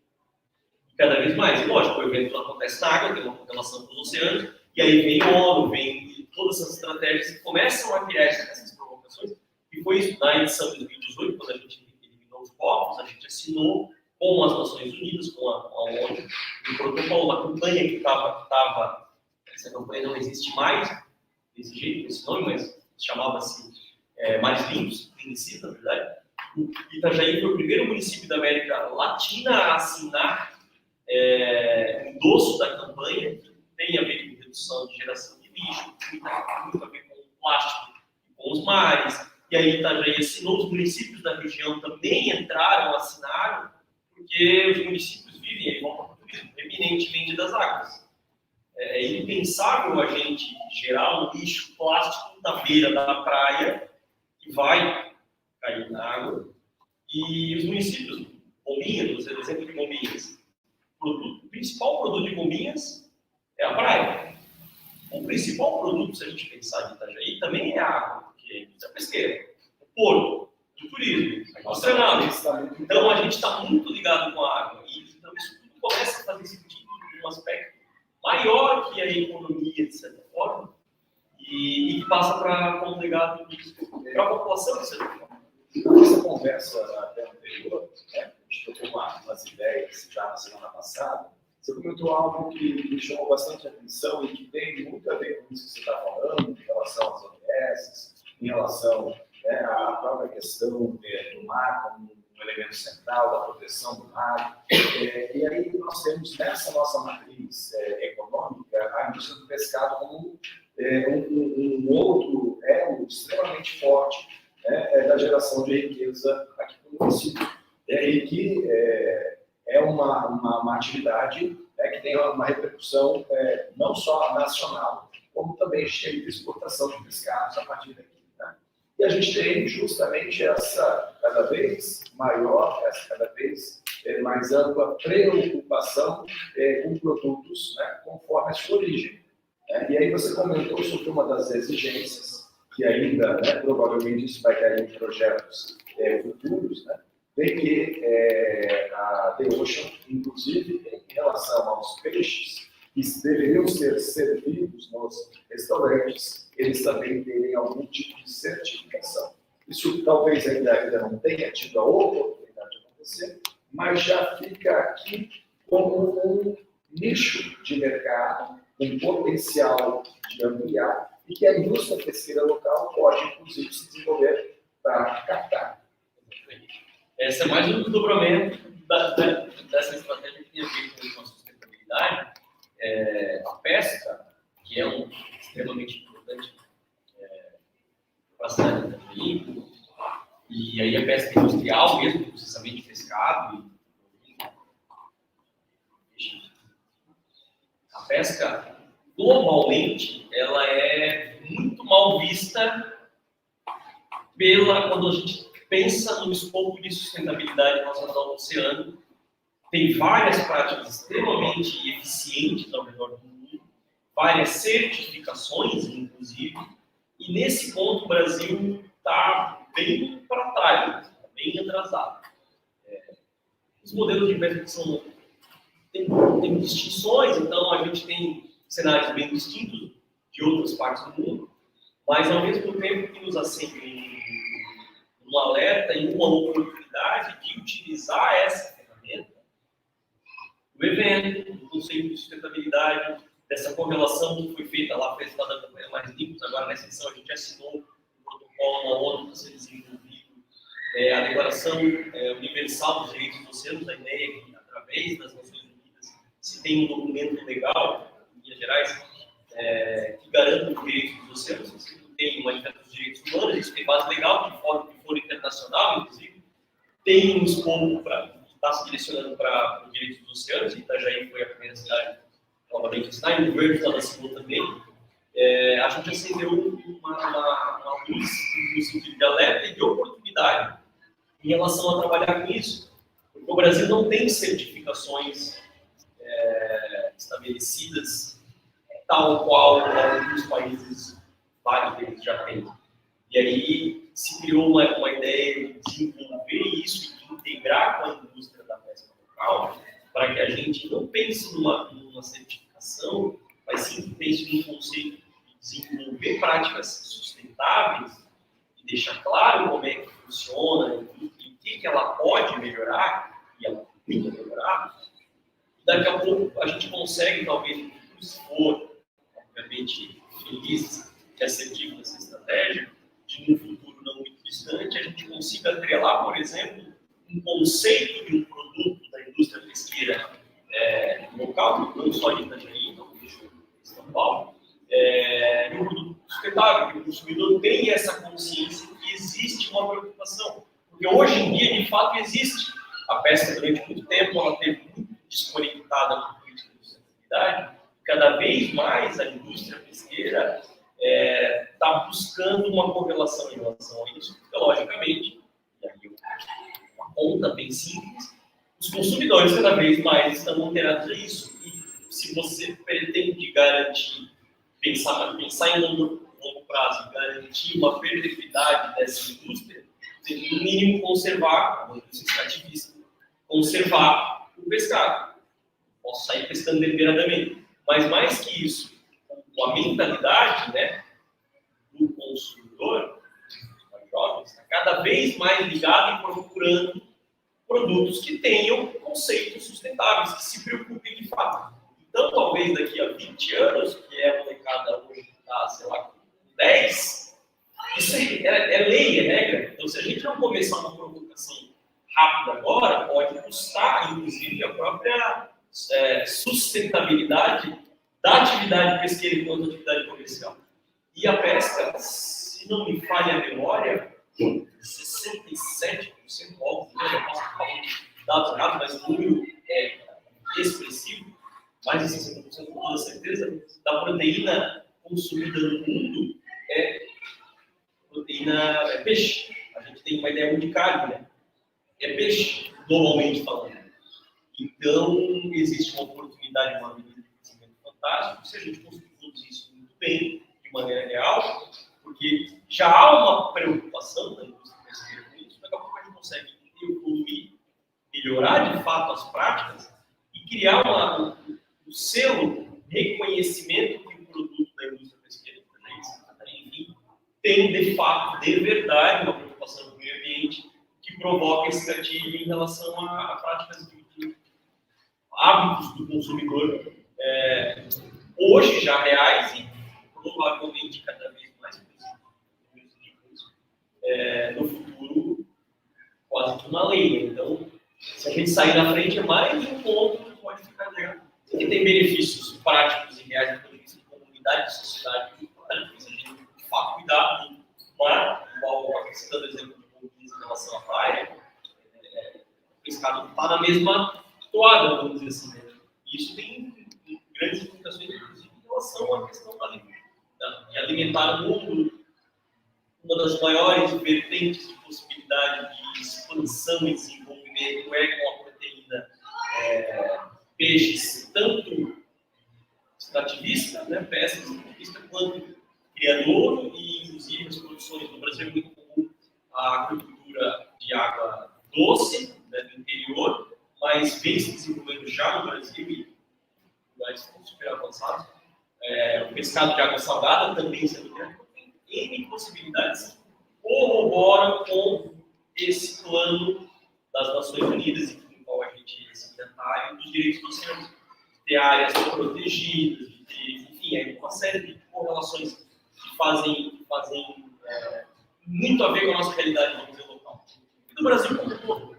E cada vez mais, e lógico, o evento não acontece na água, tem uma relação com os oceanos, e aí vem o ONU, vem todas essas estratégias que começam a criar essas provocações, e foi isso, na edição de 2018, quando a gente eliminou os povos, a gente assinou com as Nações Unidas, com a ONU, um protocolo, uma campanha que estava, essa campanha não existe mais, desse jeito, desse nome, mas chamava-se Mares Limpos, Limpicida, na verdade. Itajaí foi o primeiro município da América Latina a assinar o endosso da campanha, que tem a ver com redução de geração de lixo, muito a ver com o plástico, com os mares. E aí Itajaí assinou, os municípios da região também entraram, assinaram, porque os municípios vivem, aí vão para o turismo, eminentemente das águas. É impensável a gente gerar um lixo plástico na beira da praia, que vai cair na água, e os municípios, Bombinhas, por exemplo de Bombinhas, o principal produto de Bombinhas é a praia. O principal produto, se a gente pensar de Itajaí, também é a água, porque é a pesqueira, o porto, o turismo, a indústria náutica. Então a gente está muito ligado com a água, e então isso tudo começa a fazer sentido de um aspecto maior que a economia, de certa forma, e que passa como legado para a população, de certa forma. Nessa conversa até anterior, a gente trocou umas ideias já na semana passada, você comentou algo que me chamou bastante atenção e que tem muito a ver com isso que você está falando, em relação às ODS, em relação à própria questão do mar como um elemento central da proteção do mar. E aí nós temos nessa nossa matriz econômica a indústria do pescado como um outro elo extremamente forte da geração de riqueza aqui no município. E que é uma atividade que tem uma repercussão não só nacional, como também cheio de exportação de pescados a partir daqui. Né? E a gente tem justamente essa cada vez maior, essa cada vez mais ampla preocupação com produtos, né, conforme a sua origem. E aí você comentou sobre uma das exigências, que ainda, né, provavelmente isso vai cair em projetos futuros, né, de que a The Ocean, inclusive em relação aos peixes que deveriam ser servidos nos restaurantes, eles também terem algum tipo de certificação. Isso talvez ainda não tenha tido a oportunidade de acontecer, mas já fica aqui como um nicho de mercado, um potencial de ampliar, e que a indústria pesqueira local pode, inclusive, se desenvolver para captar. Esse é mais um desdobramento dessa estratégia que tem a ver com a sustentabilidade. A pesca, que é extremamente importante para a cidade de Itajaí, e aí a pesca industrial mesmo, processamento de pescado. A pesca, globalmente, ela é muito mal vista quando a gente pensa no escopo de sustentabilidade relacionado ao oceano. Tem várias práticas extremamente eficientes ao redor do mundo, várias certificações, inclusive, e nesse ponto o Brasil está bem para trás, está bem atrasado. Os modelos de pesca tem distinções, então a gente tem cenários bem distintos de outras partes do mundo, mas ao mesmo tempo que nos acende um alerta e uma oportunidade de utilizar essa ferramenta, o evento, o conceito de sustentabilidade, dessa correlação que foi feita lá para a Estado da Campanha Mais Limpas, agora nessa edição a gente assinou um protocolo na ONU para ser desenvolvido, a Declaração Universal dos Direitos dos Oceanos, a ideia que através das Nações Unidas se tem um documento legal, em Minas Gerais, que garanta os direitos dos oceanos. Você tem o Manifesto dos Direitos Humanos, isso tem base legal, de foro internacional, inclusive, tem um escopo para estar se direcionando para os direitos dos oceanos, e Itajaí foi a primeira cidade, novamente, a assinar, e o governo está assinou também. A gente acendeu uma luz no sentido de alerta e de oportunidade em relação a trabalhar com isso. Porque o Brasil não tem certificações estabelecidas tal qual alguns países, vários deles já têm. E aí se criou uma ideia de desenvolver isso e de integrar com a indústria da pesca local, para que a gente não pense numa certificação, mas sim pense num conceito de desenvolver práticas sustentáveis e deixar claro como é que funciona e o que ela pode melhorar, e ela tem que melhorar. Daqui a pouco a gente consegue, talvez, se for, obviamente, feliz e assertivo nessa estratégia, de um futuro não muito distante, a gente consiga atrelar, por exemplo, um conceito de um produto da indústria pesqueira local, não só de Itajaí, não de São Paulo, de um produto sustentável, que o consumidor tenha essa consciência que existe uma preocupação. Porque hoje em dia, de fato, existe. A pesca, durante muito tempo, ela teve muito desconectada com a política de sustentabilidade. Cada vez mais a indústria pesqueira está buscando uma correlação em relação a isso, porque, logicamente, e aí uma conta bem simples, os consumidores cada vez mais estão alterados a isso. E se você pretende garantir, pensar em longo prazo, garantir uma perpetuidade dessa indústria, você tem que, no mínimo, conservar, como indústria extrativista, conservar o pescado. Posso sair pescando deliberadamente. Mas, mais que isso, com a mentalidade, né, do consumidor, dos jovens, está cada vez mais ligado e procurando produtos que tenham conceitos sustentáveis, que se preocupem de fato. Então, talvez daqui a 20 anos, que a molecada hoje está, sei lá, com 10, isso é lei, é regra. Então, se a gente não começar uma provocação rápida agora, pode custar, inclusive, a própria sustentabilidade da atividade pesqueira enquanto atividade comercial. E a pesca, se não me falha a memória, 67%, óbvio, eu posso falar dados errados, mas o número é expressivo, mais de 60% com toda certeza, da proteína consumida no mundo é proteína, é peixe. A gente tem uma ideia muito de carne, né? É peixe, globalmente falando. Então, existe uma oportunidade, uma medida de crescimento fantástico, se a gente conseguir produzir isso muito bem, de maneira real, porque já há uma preocupação da indústria brasileira com isso, daqui a pouco a gente consegue evoluir, melhorar de fato as práticas e criar um selo, reconhecimento que o produto da indústria pesqueira, enfim, tem de fato, de verdade, uma preocupação com o meio ambiente que provoca esse gatilho em relação a práticas de hábitos do consumidor hoje já reais e provavelmente cada vez mais no futuro quase que uma lei. Então, se a gente sair na frente, é mais um ponto que pode ficar legal. E tem benefícios práticos e reais do ponto de vista de comunidade, de sociedade, se a gente de fato cuidar do mar, igual citando o exemplo de Bombinhas em relação à praia, o pescado está na mesma toada, vamos dizer assim. Né? E isso tem grandes implicações, inclusive, em relação à questão de alimentar o mundo. Uma das maiores vertentes de possibilidade de expansão e desenvolvimento é com a proteína peixes, tanto extrativista, né, pesca extrativista, quanto criador, e inclusive as produções no Brasil é muito comum a agricultura de água doce, né, do interior, mas vem se desenvolvendo já no Brasil e lugares estão super avançados. O pescado de água salgada também sendo criado. N possibilidades corroboram com esse plano das Nações Unidas, em qual a gente é signatário dos direitos do oceano, de ter áreas protegidas, de ter, enfim, uma série de correlações que fazem muito a ver com a nossa realidade, vamos dizer, local. E do Brasil como um todo.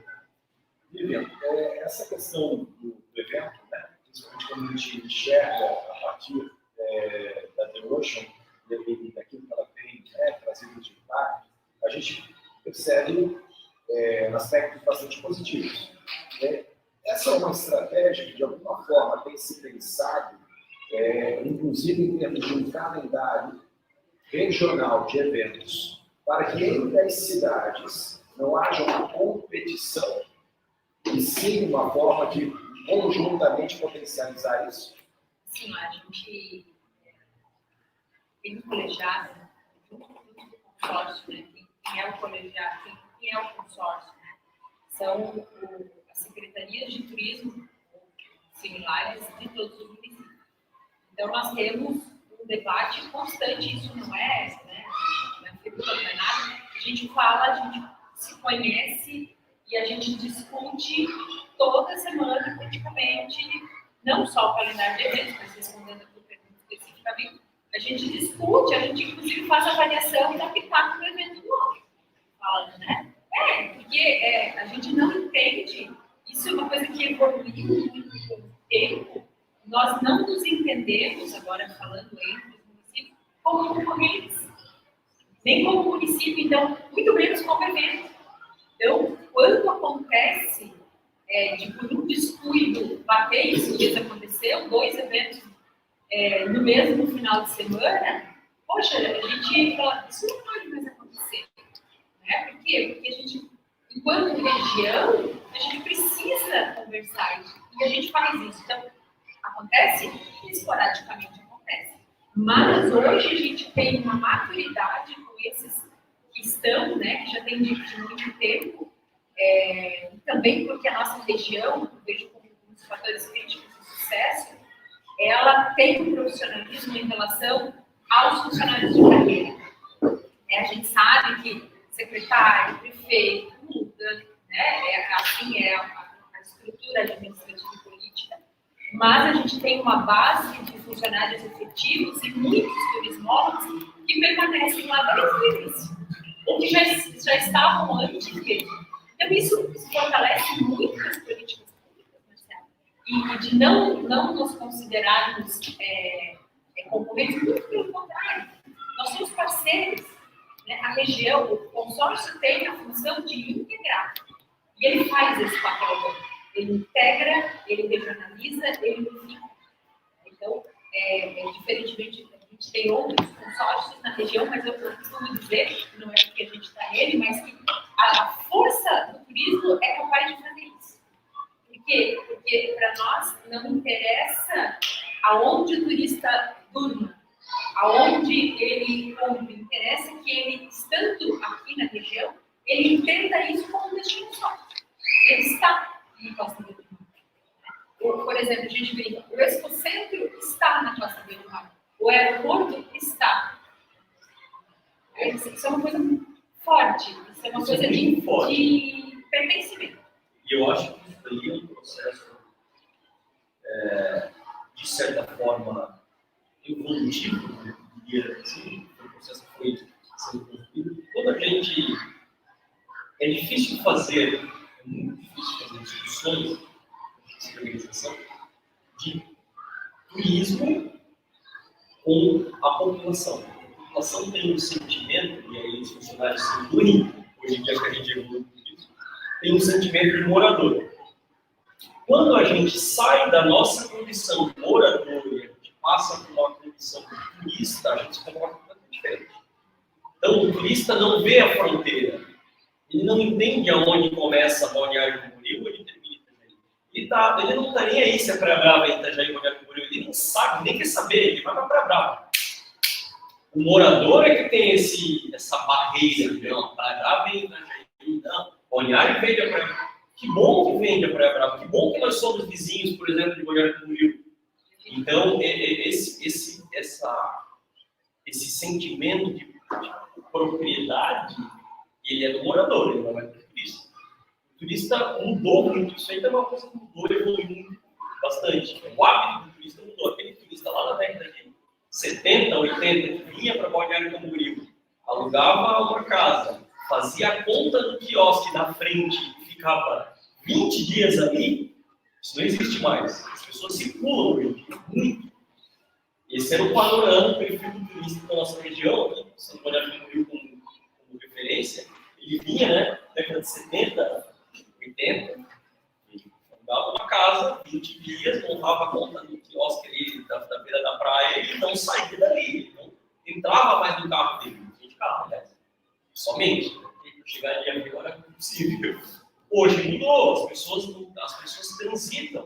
Vivian, essa questão do evento, né, principalmente quando a gente enxerga a partir da The Ocean, daquilo que ela tem trazido de impacto, a gente percebe aspectos bastante positivos. Essa é uma estratégia que, de alguma forma, tem se pensado, inclusive em termos de um calendário regional de eventos, para que entre as cidades não haja uma competição, e sim uma forma de conjuntamente potencializar isso. Sim, a gente tem um colegiado, junto com o consórcio, né? Quem é o colegiado, quem é o consórcio, né? São as secretarias de turismo similares de todos os municípios. Então, nós temos um debate constante, isso não é, né? Não é figura, não é nada. A gente fala, a gente se conhece e a gente discute toda semana, praticamente, não só o calendário de eventos, mas respondendo a tua pergunta especificamente, a gente discute, a gente inclusive faz a avaliação da pitaco do evento novo. Fala, né? Porque a gente não entende, isso é uma coisa que evoluiu muito com o tempo, nós não nos entendemos, agora falando entre os municípios, como concorrentes, nem como município, então, muito menos como evento. Então, quando acontece por um descuido bater, esses dias aconteceu, 2 eventos no mesmo final de semana, poxa, a gente fala, isso não pode mais acontecer. Né? Por quê? Porque a gente, enquanto região, a gente precisa conversar isso, e a gente faz isso. Então, acontece? Esporadicamente acontece. Mas hoje a gente tem uma maturidade com esses que estão, né, que já tem de muito tempo, também porque a nossa região, eu vejo como um dos fatores críticos de sucesso, ela tem um profissionalismo em relação aos funcionários de carreira. A gente sabe que secretário, prefeito, muda, né? Assim é a estrutura administrativa e política, mas a gente tem uma base de funcionários efetivos e muitos turismólogos que permanecem lá desde o início, ou que já estavam antes mesmo. Então, isso fortalece muito as políticas públicas, Marcelo. E de não nos considerarmos concorrentes, muito pelo contrário. Nós somos parceiros. Né? A região, o consórcio tem a função de integrar. E ele faz esse papel. Ele integra, ele regionaliza, ele unifica. Então, diferentemente, a gente gente tem outros consórcios na região, mas eu costumo dizer, não é porque a gente está nele, mas que a força do turismo é capaz de fazer isso. Por quê? Porque para nós não interessa aonde o turista durma, aonde ele compra, interessa que ele, estando aqui na região, ele entenda isso como um destino só. Ele está na Costa do Mar. Por exemplo, a gente brinca, o Expocentro está na Costa do Mar. O aeroporto está. Isso é uma coisa forte, isso é uma coisa de pertencimento. E eu acho que isso daí é um processo, de certa forma, evolutivo, né? Diria assim, o processo foi sendo construído. Quando a gente... É difícil fazer, é muito difícil fazer discussões de organização de turismo com a população. A população tem um sentimento, e aí os funcionários se incluem, hoje em dia que a gente evolui isso, tem um sentimento de morador. Quando a gente sai da nossa condição de morador e a gente passa por uma condição de turista, a gente se comporta completamente diferente. Então, o turista não vê a fronteira. Ele não entende aonde começa Balneário Camboriú, onde termina Itajaí. Ele não está nem aí se é Praia Brava, Itajaí, Balneário Camboriú. Ele não sabe, nem quer saber, ele vai para Praia Brava. O morador é que tem essa barreira, não, Praia Brava e Itajaí, não. Balneário vende a Praia Brava. Que bom que vende a Praia Brava, que bom que nós somos vizinhos, por exemplo, de Balneário Camboriú. Então, esse sentimento de propriedade, ele é do morador, ele não é do turista. O turista mudou muito, isso aí é uma coisa que mudou, evoluiu muito, bastante. O hábito do turista mudou. Aquele turista lá na década de 70, 80, que vinha para Balneário Camboriú, alugava uma casa, fazia a conta do quiosque na frente e ficava 20 dias ali, isso não existe mais. As pessoas circulam hoje em dia, muito. Esse era o panorama, o perfil do turista da nossa região, aqui, São Balneário Camboriú como referência. Ele vinha, né, década de 70, 80, alugava uma casa, 20 dias, montava a conta do quiosque ali, da beira da praia, e não saía dali, ele não entrava mais no carro dele, não tinha de carro, né? Somente. Para chegar ali agora é possível. Hoje mudou, as pessoas transitam.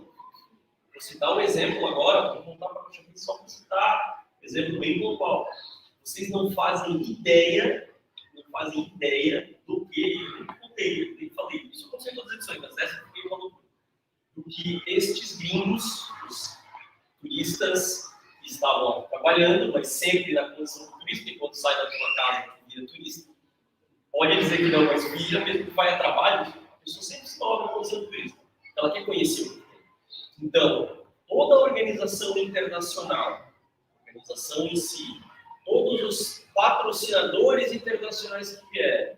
Vou citar um exemplo agora, vou contar para vocês só para citar um exemplo bem global. Vocês não fazem ideia do que eu falei. Isso aconteceu em todas as edições, mas essa foi uma loucura. Do que estes gringos, os turistas que estavam trabalhando, mas sempre na condição de turista, e quando sai da tua casa, vira turista. Pode dizer que não, mas vira, mesmo que vai a trabalho, a pessoa sempre se torna na condição de turista. Ela quer conhecer o que tem. Então, toda a organização internacional, a organização em si, todos os patrocinadores internacionais que vieram,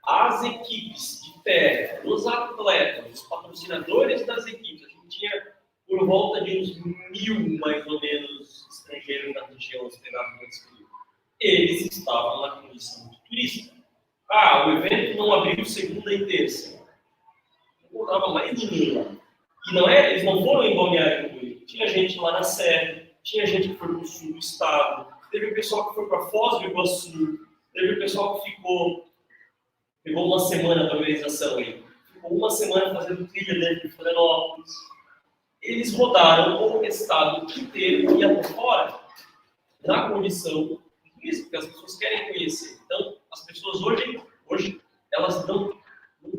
as equipes de terra, os atletas, os patrocinadores das equipes, a gente tinha por volta de uns 1.000, mais ou menos, estrangeiros na região hospedados nesse período. Eles estavam na condição de turista. O evento não abriu segunda e terça. Não encontrava mais ninguém lá. E eles não foram em Balneário Camboriú. Tinha gente lá na Serra, tinha gente que foi para o sul do estado, teve o pessoal que foi para Foz do Iguaçu, teve o pessoal que pegou uma semana da organização aí. Ficou uma semana fazendo trilha dentro de Florianópolis. Eles rodaram o estado inteiro e até fora, na condição de turismo, porque as pessoas querem conhecer. Então, as pessoas hoje elas não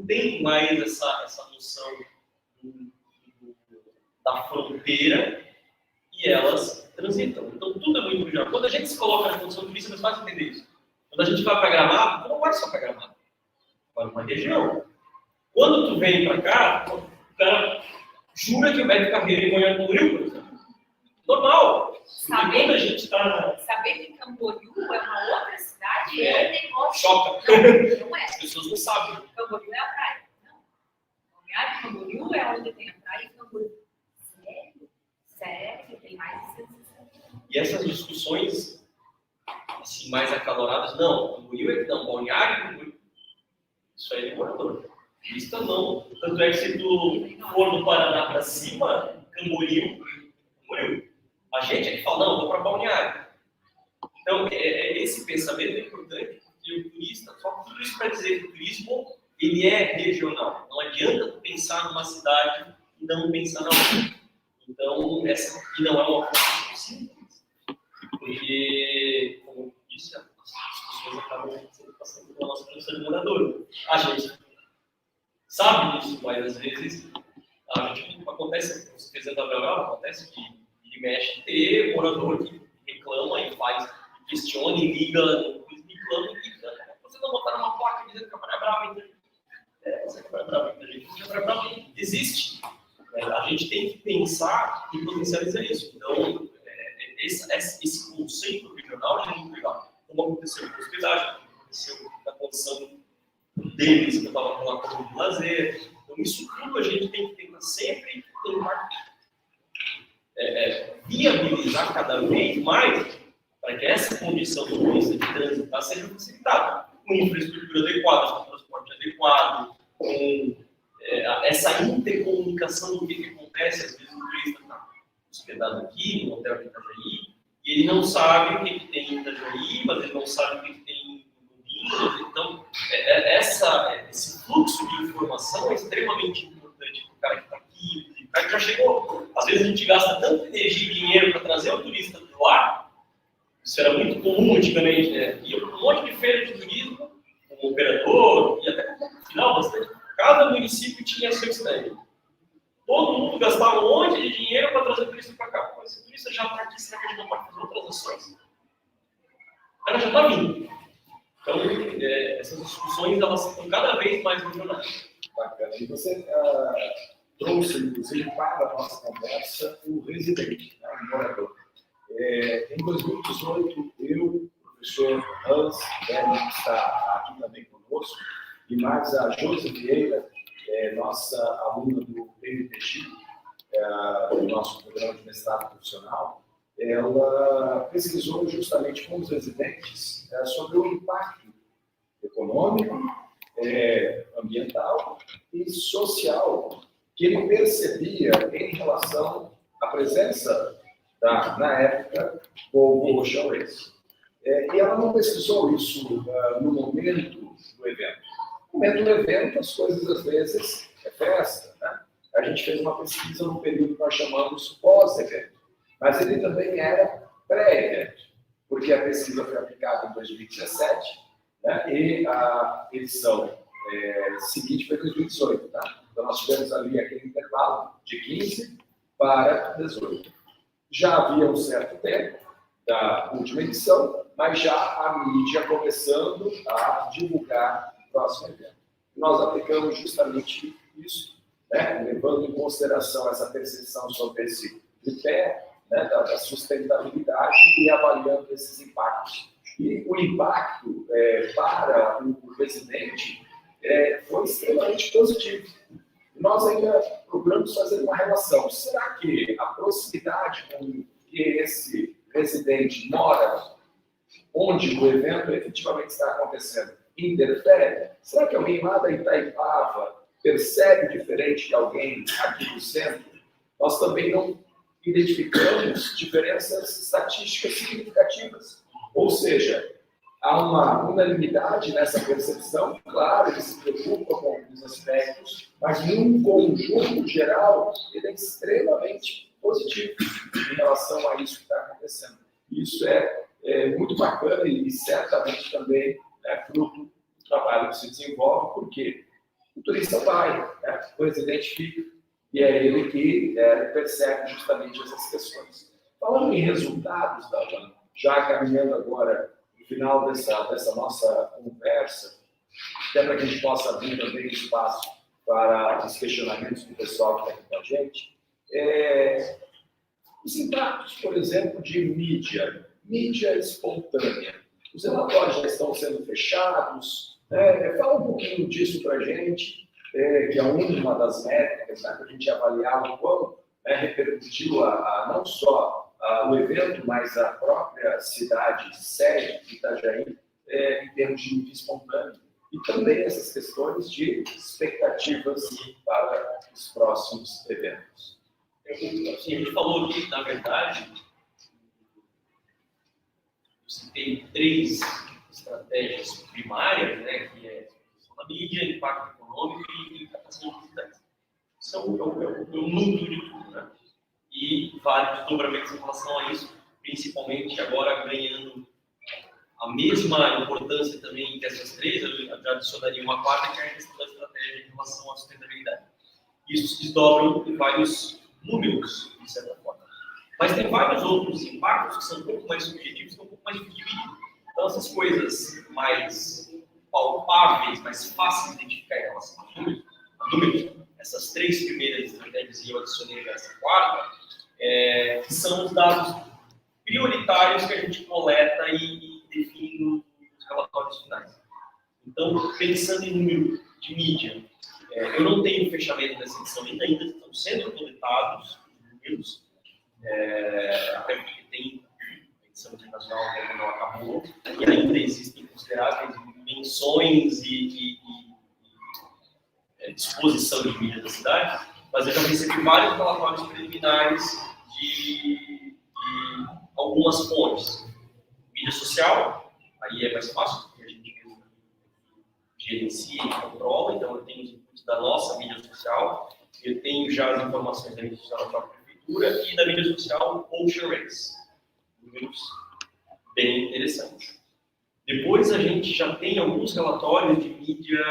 têm mais essa noção da fronteira e elas transitam. Então, tudo é muito regional. Quando a gente se coloca na condição de turista, é mais fácil entender isso. Quando a gente vai para Gramado, não vai só para Gramado. Para uma região. Quando tu vem para cá, o cara jura que o Beto Carreiro em Balneário Camboriú, por exemplo. Normal. Quando a gente está... Saber que Camboriú é uma outra cidade é um negócio. Choca. Não é. As pessoas não sabem. Camboriú é a praia. Não. Balneário Camboriú é onde tem a praia e Camboriú. Sério, tem mais de 160. E essas discussões assim, mais acaloradas, não, Camboriú é que não, Balneário Camboriú. Isso aí é morador. Isso não. Tanto é que se tu for do Paraná para cima, Camboriú. A gente é que fala, não, vou para Balneário. Então, esse pensamento é importante, porque o turista, só tudo isso para dizer que o turismo ele é regional. Não adianta pensar numa cidade e não pensar na outra. Então, essa aqui não é uma coisa simples, porque, como eu disse, as pessoas acabam sempre passando pela nossa condição de morador. A gente sabe disso, mas às vezes a gente acontece, você fez a Belgrado, acontece que ele mexe ter morador que reclama e faz, questiona e liga, reclama e liga. Você não botar uma placa dizendo que a Praia Brava, então, você que a Praia Brava, a Praia Brava existe. A gente tem que pensar e potencializar isso. Então, esse conceito regional é muito legal. Como aconteceu com a hospedagem, aconteceu na condição deles, que eu estava falando como de lazer. Então, isso tudo a gente tem que tentar sempre tentar viabilizar cada vez mais para que essa condição do turista de transitar seja facilitada. Com infraestrutura adequada, com transporte adequado, com essa intercomunicação do que acontece. Às vezes o turista está hospedado aqui, no hotel de Itajaí, e ele não sabe o que tem em Itajaí, mas ele não sabe o que tem no Minas. Então, esse fluxo de informação é extremamente importante para o cara que está aqui, o cara que já chegou. Às vezes a gente gasta tanta energia e dinheiro para trazer o turista do lá, isso era muito comum antigamente, né? E um monte de feira de turismo, como operador, e até no final, bastante. Cada município tinha seu stand. Todo mundo gastava um monte de dinheiro para trazer o turista para cá. Mas se o turista já está aqui, será que a gente não pode fazer outras ações? O cara já está vindo. Então, essas discussões elas ficam cada vez mais regionais. Bacana. E você trouxe, inclusive, para a nossa conversa, o residente, né, o morador. Em 2018, eu, o professor Hans, que está aqui também conosco, e mais a Josi Vieira, nossa aluna do PMPG, do nosso programa de mestrado profissional, ela pesquisou justamente com os residentes sobre o impacto econômico, ambiental e social que ele percebia em relação à presença na época, do Ocean Race. E ela não pesquisou isso no momento do evento. No momento do evento, as coisas, às vezes, é festa, né? A gente fez uma pesquisa no período que nós chamamos pós-evento, mas ele também era pré-evento, porque a pesquisa foi aplicada em 2017, né? E a edição seguinte foi em 2018, tá? Então, nós tivemos ali aquele intervalo de 15 para 18. Já havia um certo tempo da última edição, mas já a mídia começando a divulgar o próximo evento. Nós aplicamos justamente isso, né, levando em consideração essa percepção sobre esse tripé, né, da sustentabilidade e avaliando esses impactos. E o impacto para o residente foi extremamente positivo. Nós ainda procuramos fazer uma relação. Será que a proximidade com que esse residente mora, onde o evento efetivamente está acontecendo, interfere? Será que alguém lá da Itaipava percebe diferente de alguém aqui do centro? Nós também não identificamos diferenças estatísticas significativas. Ou seja, há uma unanimidade nessa percepção. Claro, eles se preocupam com alguns aspectos, mas num conjunto geral, ele é extremamente positivo em relação a isso que está acontecendo. Isso é muito bacana e certamente também é fruto do trabalho que se desenvolve, porque o turista vai, né? O residente fica, e é ele que percebe justamente essas questões. Falando em resultados, Dalvan, já caminhando agora no final dessa nossa conversa, até para que a gente possa abrir também espaço para os questionamentos do pessoal que está aqui com a gente, os impactos, por exemplo, de mídia espontânea. Os relatórios já estão sendo fechados. Fala um pouquinho disso para a gente, que é uma das métricas, né, para a gente avaliar o quão repercutiu não só o evento, mas a própria cidade sede de Itajaí, em termos de mídia espontânea. E também essas questões de expectativas para os próximos eventos. Assim, a gente falou aqui, na verdade, citei 3 estratégias primárias, né, que é exposição da mídia, impacto econômico e captação de visitantes. Isso é o núcleo de tudo, né? E vários desdobramentos em relação a isso, principalmente agora ganhando a mesma importância também que essas 3, eu já adicionaria uma 4, que é a questão da estratégia em relação à sustentabilidade. Isso se desdobra em vários números, de certa forma. Mas tem vários outros impactos que são um pouco mais subjetivos, que são um pouco mais divididos. Então, essas coisas mais palpáveis, mais fáceis de identificar em relação a números, essas 3 primeiras estratégias, e eu adicionei essa 4, que são os dados prioritários que a gente coleta e define nos relatórios finais. Então, pensando em número de mídia, eu não tenho fechamento dessa edição ainda estão sendo coletados os números, até porque tem a edição internacional que ainda não acabou, e ainda existem consideráveis menções e disposição de mídia da cidade, mas eu já recebi vários relatórios preliminares de algumas fontes. Mídia social, aí é mais fácil, porque a gente mesmo gerencia e controla, então eu tenho os inputs da nossa mídia social, eu tenho já as informações da mídia social da própria prefeitura e da mídia social Ocean Race. Números bem interessantes. Depois a gente já tem alguns relatórios de mídia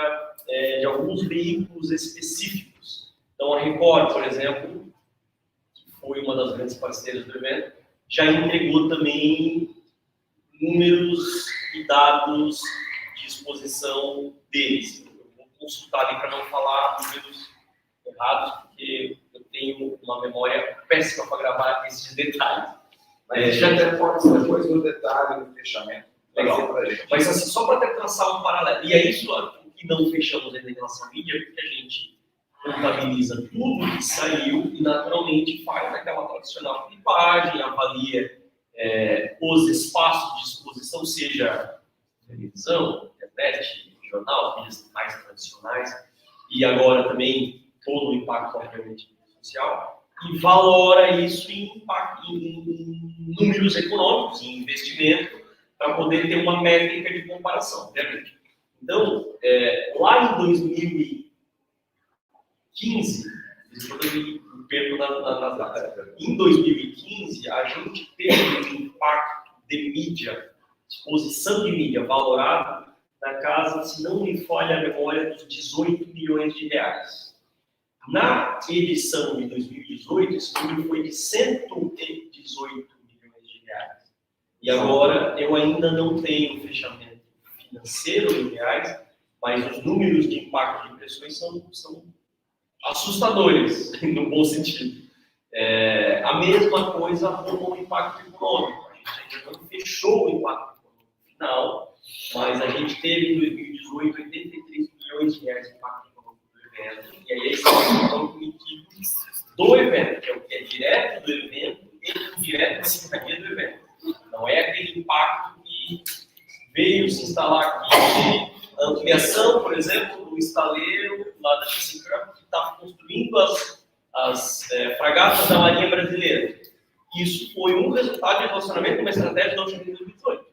de alguns veículos específicos. Então a Record, por exemplo, que foi uma das grandes parceiras do evento, já entregou também números e dados de exposição deles. Eu vou consultar ali para não falar números errados, porque eu tenho uma memória péssima para gravar esses detalhes. Mas já até pode ser depois no detalhe, no fechamento. Legal. Mas assim, só para traçar um paralelo, e é isso que não fechamos ainda em relação à mídia, porque a gente contabiliza tudo que saiu e naturalmente faz aquela tradicional clipagem, avalia os espaços de exposição, seja televisão, internet, jornal, mídias mais tradicionais, e agora também todo o impacto, obviamente, social, e valora isso em números econômicos, em investimento, para poder ter uma métrica de comparação, obviamente. Então, lá em 2015, em 2015, a gente teve um impacto de mídia, exposição de mídia valorado na casa, se não me falha a memória, dos 18 milhões de reais. Na edição de 2018, esse número foi de 118 milhões de reais. E agora, eu ainda não tenho fechamento financeiro em reais, mas os números de impacto de impressões são assustadores, no bom sentido. A mesma coisa como o impacto econômico. A gente ainda não fechou o impacto econômico final, mas a gente teve em 2018 83 milhões de reais de impacto econômico do evento. E aí esse é o impacto emitido do evento, que é o que é direto do evento e indireto na secretaria do evento. Não é aquele impacto que veio se instalar aqui de ampliação, por exemplo, do estaleiro lá da ThyssenKrupp, que está construindo as fragatas da Marinha Brasileira. Isso foi um resultado de relacionamento com uma estratégia da Ocean Race 2018,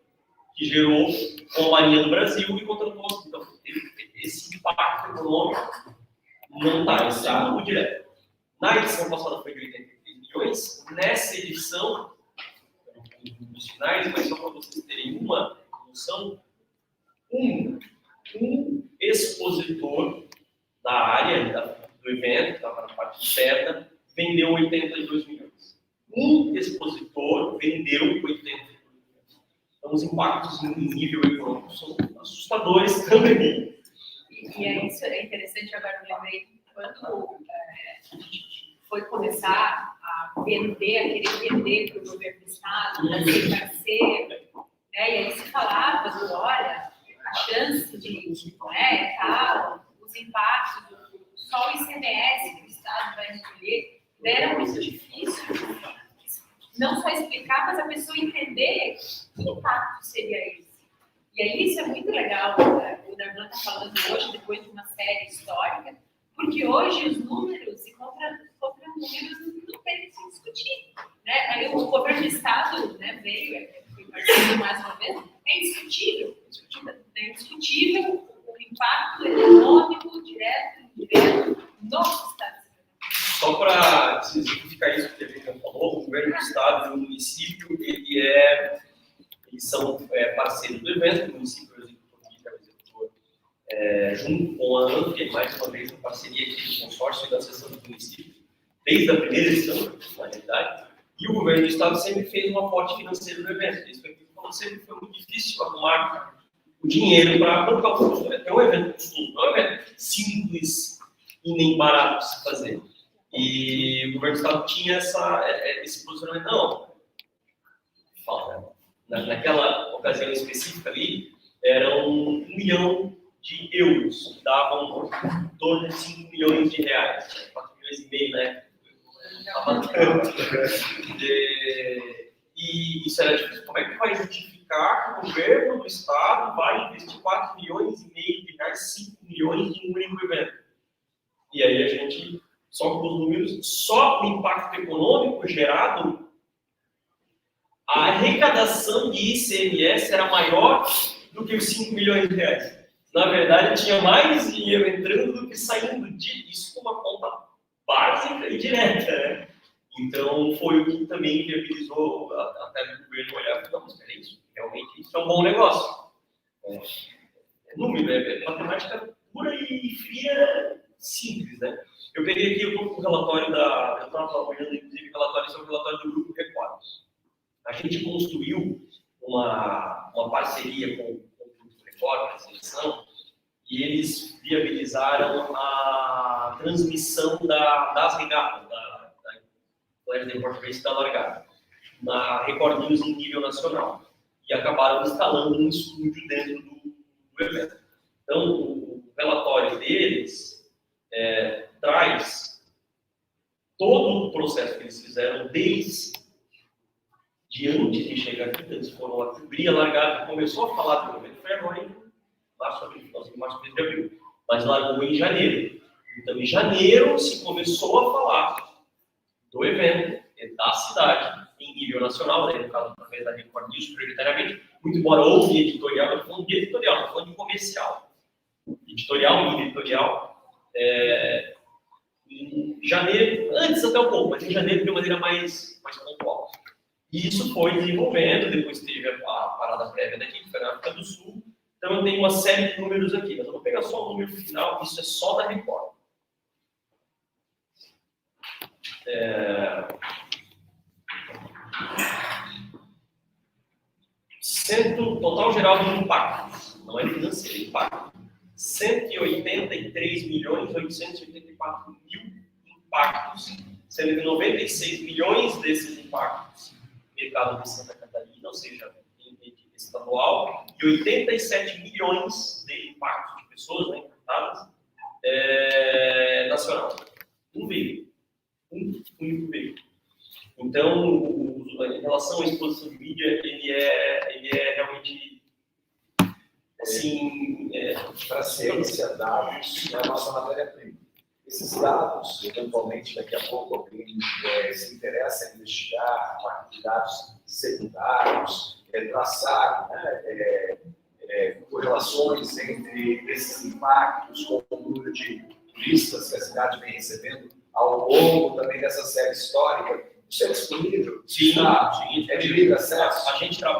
que gerou com a Marinha do Brasil e contra o nosso. Então, esse impacto econômico não está, isso é algo direto. Na edição passada foi de 83 milhões, nessa edição, nos finais, mas só para vocês terem uma noção, um expositor da área do evento, que estava na parte interna, vendeu 82 milhões. Um expositor vendeu 82 milhões. Então, os impactos em nível econômico são assustadores também. E isso é interessante, agora eu lembrei, quando foi começar a vender, a querer vender para o governo do Estado, para ser parceiro, né? E aí se falava do, olha, a chance de, tal, os impactos, só o ICMS que o Estado vai escolher, era muito difícil, não só explicar, mas a pessoa entender que impacto seria esse. E aí isso é muito legal, o Darlan está falando hoje, depois de uma série histórica, porque hoje os números e contra números não tem que se discutir. Né? Aí o governo do Estado, né, veio, foi participando mais uma vez, é indiscutível. É indiscutível o impacto econômico, direto e indireto no Estado. Só para simplificar isso que a gente já falou, o governo do Estado e o município, eles são parceiros do evento, o município junto com a ANF, que é mais uma vez uma parceria aqui do consórcio da Associação do Município, desde a primeira edição, na realidade, e o governo do Estado sempre fez um aporte financeiro no evento. Isso aqui sempre foi muito difícil arrumar o dinheiro para bancar o custo. É um evento custoso, não é um evento simples e nem barato de se fazer. E o governo do Estado tinha esse posicionamento, não, falta. Naquela ocasião específica ali, eram 1 milhão de euros, que davam em torno de 5 milhões de reais, 4 milhões e meio, né? E isso era difícil. Como é que vai justificar que o governo do Estado vai investir 4 milhões e meio de reais, 5 milhões em um único evento? E aí a gente, só com os números, só o impacto econômico gerado, a arrecadação de ICMS era maior do que os 5 milhões de reais. Na verdade, tinha mais dinheiro entrando do que saindo disso com uma conta básica e direta, né? Então, foi o que também viabilizou até o governo olhar e falar, não, mas peraí, realmente isso é um bom negócio. É número, é matemática pura e fria, simples, né? Eu peguei aqui o relatório eu estava olhando, inclusive, o relatório sobre o relatório do Grupo Record. A gente construiu uma parceria com o Grupo Record, a seleção, e eles viabilizaram a transmissão das regatas, da Colégio de Português da Largada, na Record News em nível nacional. E acabaram instalando um estúdio dentro do evento. Então, o relatório deles traz todo o processo que eles fizeram desde antes de chegar aqui, eles foram lá cobrir a largada, começou a falar do evento, foi agora em março de abril, mas largou em janeiro. Então, em janeiro, se começou a falar do evento, da cidade, em nível nacional, né, no caso, através da Record News, prioritariamente, muito embora houve editorial, eu estou falando de editorial, não estou falando de comercial. Editorial e editorial, em janeiro, antes até um pouco, mas em janeiro de uma maneira mais pontual. E isso foi desenvolvendo, depois teve a parada prévia daqui, que foi na África do Sul. Então eu tenho uma série de números aqui, mas eu vou pegar só o número final, isso é só da Record. Total geral de impactos, não é financeiro, impacto. 183.884.000 impactos, sendo que 96 milhões desses impactos mercado de Santa Catarina, ou seja, em rede estadual, e 87 milhões de impactos de pessoas, né, impactadas, nacional. Um veículo. Um único veículo. Então, em relação à exposição de mídia, ele é realmente, assim... Para a ciência, dados é a nossa matéria-prima. Esses dados, eventualmente, daqui a pouco, alguém se interessa em investigar dados secundários, traçar correlações entre esses impactos com o número de turistas que a cidade vem recebendo ao longo também dessa série histórica. Isso é disponível? Sim, sim. É de livre acesso? A gente está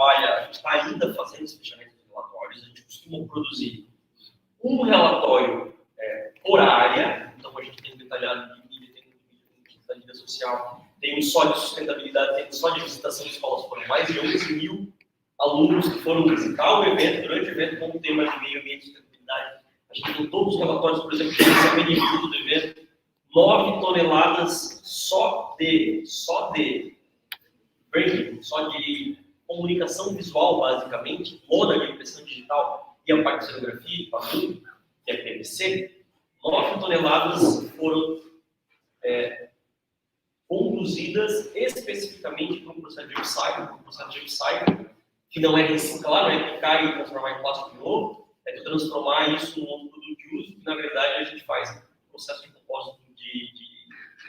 ainda fazendo esse fechamento de relatórios, a gente costuma produzir um relatório por área, então a gente tem um detalhado de mídia, tem um de mídia social, tem um só de sustentabilidade, tem um só de visitação de escolas, foram mais de 11.000 alunos que foram visitar o evento, durante o evento, com o tema de meio ambiente e sustentabilidade. A gente tem todos os relatórios, por exemplo, que a benefício do evento, 9 toneladas só de branding, só de comunicação visual, basicamente, moda de impressão digital e a parte de cenografia, que é PVC, 9 toneladas foram conduzidas especificamente para um processo de recycling, que não é reciclar, não é picar e transformar em plástico de novo, é transformar isso num outro produto de uso, que na verdade a gente faz um processo de compósito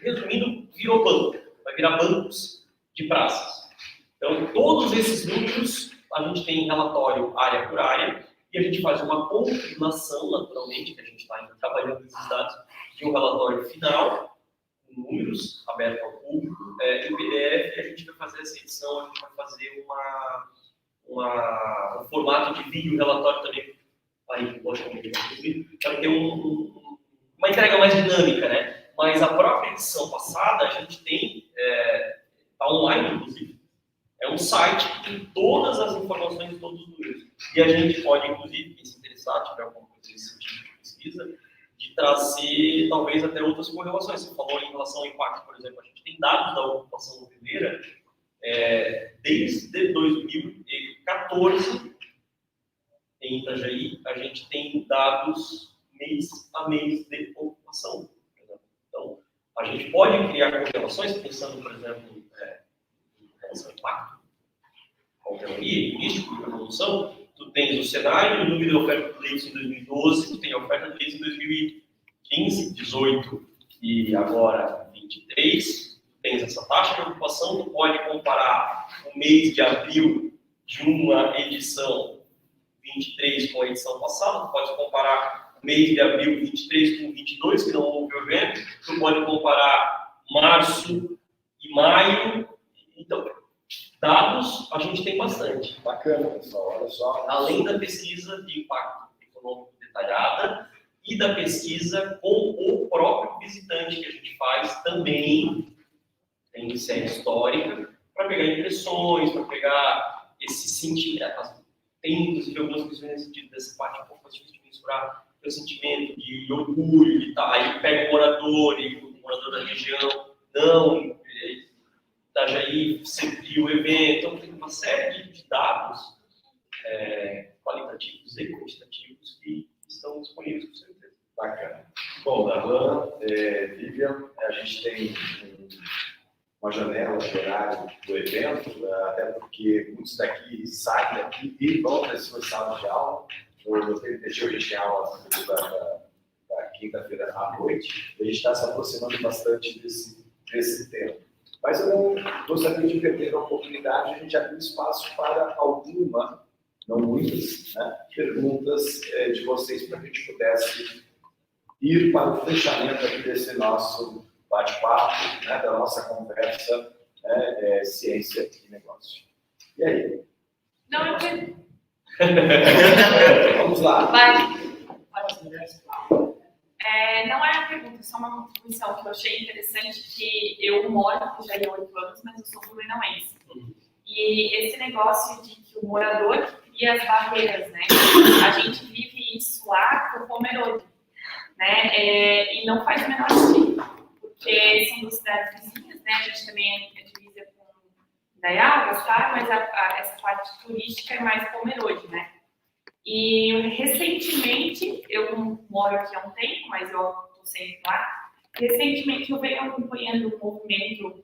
resumindo, virou banco, vai virar bancos de praças. Então, todos esses números a gente tem relatório área por área, e a gente faz uma compilação, naturalmente, que a gente está ainda trabalhando nesses dados, de um relatório final, com números, aberto ao público, em PDF, e a gente vai fazer essa edição, a gente vai fazer um formato de vídeo, relatório também, aí, logicamente, para ter uma entrega mais dinâmica, né? Mas a própria edição passada, a gente tem, está online, inclusive. É um site que tem todas as informações de todos os números. E a gente pode, inclusive, quem se interessar, tiver alguma coisa desse tipo de pesquisa, de trazer, talvez, até outras correlações. Você falou em relação ao impacto, por exemplo, a gente tem dados da ocupação hoteleira desde 2014, em Itajaí, a gente tem dados mês a mês de ocupação. Então, a gente pode criar correlações, pensando, por exemplo, em relação ao impacto, hotelaria, turístico, evolução. Tu tens o cenário, o número de oferta de leitos em 2012, tu tem a oferta de leitos em 2015, 18 e agora 23. Tens essa taxa de ocupação, tu pode comparar o mês de abril de uma edição 23 com a edição passada, tu pode comparar o mês de abril 23 com 22, que não houve o evento, tu pode comparar março e maio. Então, dados a gente tem bastante. Bacana, pessoal, olha só. Além da pesquisa de impacto econômico detalhada e da pesquisa com o próprio visitante que a gente faz também, tem série histórica, para pegar impressões, para pegar esse sentimento. Tem, inclusive, algumas questões nesse sentido, dessa parte um pouco mais difícil de mensurar, o sentimento de orgulho e tal. Aí pega o morador da região, não, Itajaí serviu o evento. Então, tem uma série de dados qualitativos e quantitativos que estão disponíveis, com certeza. Bacana. Bom, Darlan, Vivian, a gente tem uma janela de horário do evento, até porque muitos daqui saem daqui e vão para as suas salas de aula. No TNTG a gente tem aula da quinta-feira à noite, e a gente está se aproximando bastante desse tema. Mas eu não gostaria de perder a oportunidade de a gente abrir espaço para alguma, não muitas, né, perguntas de vocês para que a gente pudesse ir para o fechamento aqui desse nosso bate-papo, né, da nossa conversa, ciência e negócio. E aí? Não, eu quero. Vamos lá. Vai. Não é uma pergunta, só uma contribuição que eu achei interessante, que eu moro já há 8 anos, mas eu sou blumenauense. E esse negócio de que o morador cria as barreiras, né? A gente vive isso lá com o Pomerode, né? E não faz o menor sentido, porque são duas cidades vizinhas, né? A gente também é divisa com Indaial, tá? Mas essa parte turística é mais Pomerode, né? E recentemente, eu moro aqui há um tempo, mas eu estou sempre lá. Recentemente eu venho acompanhando o movimento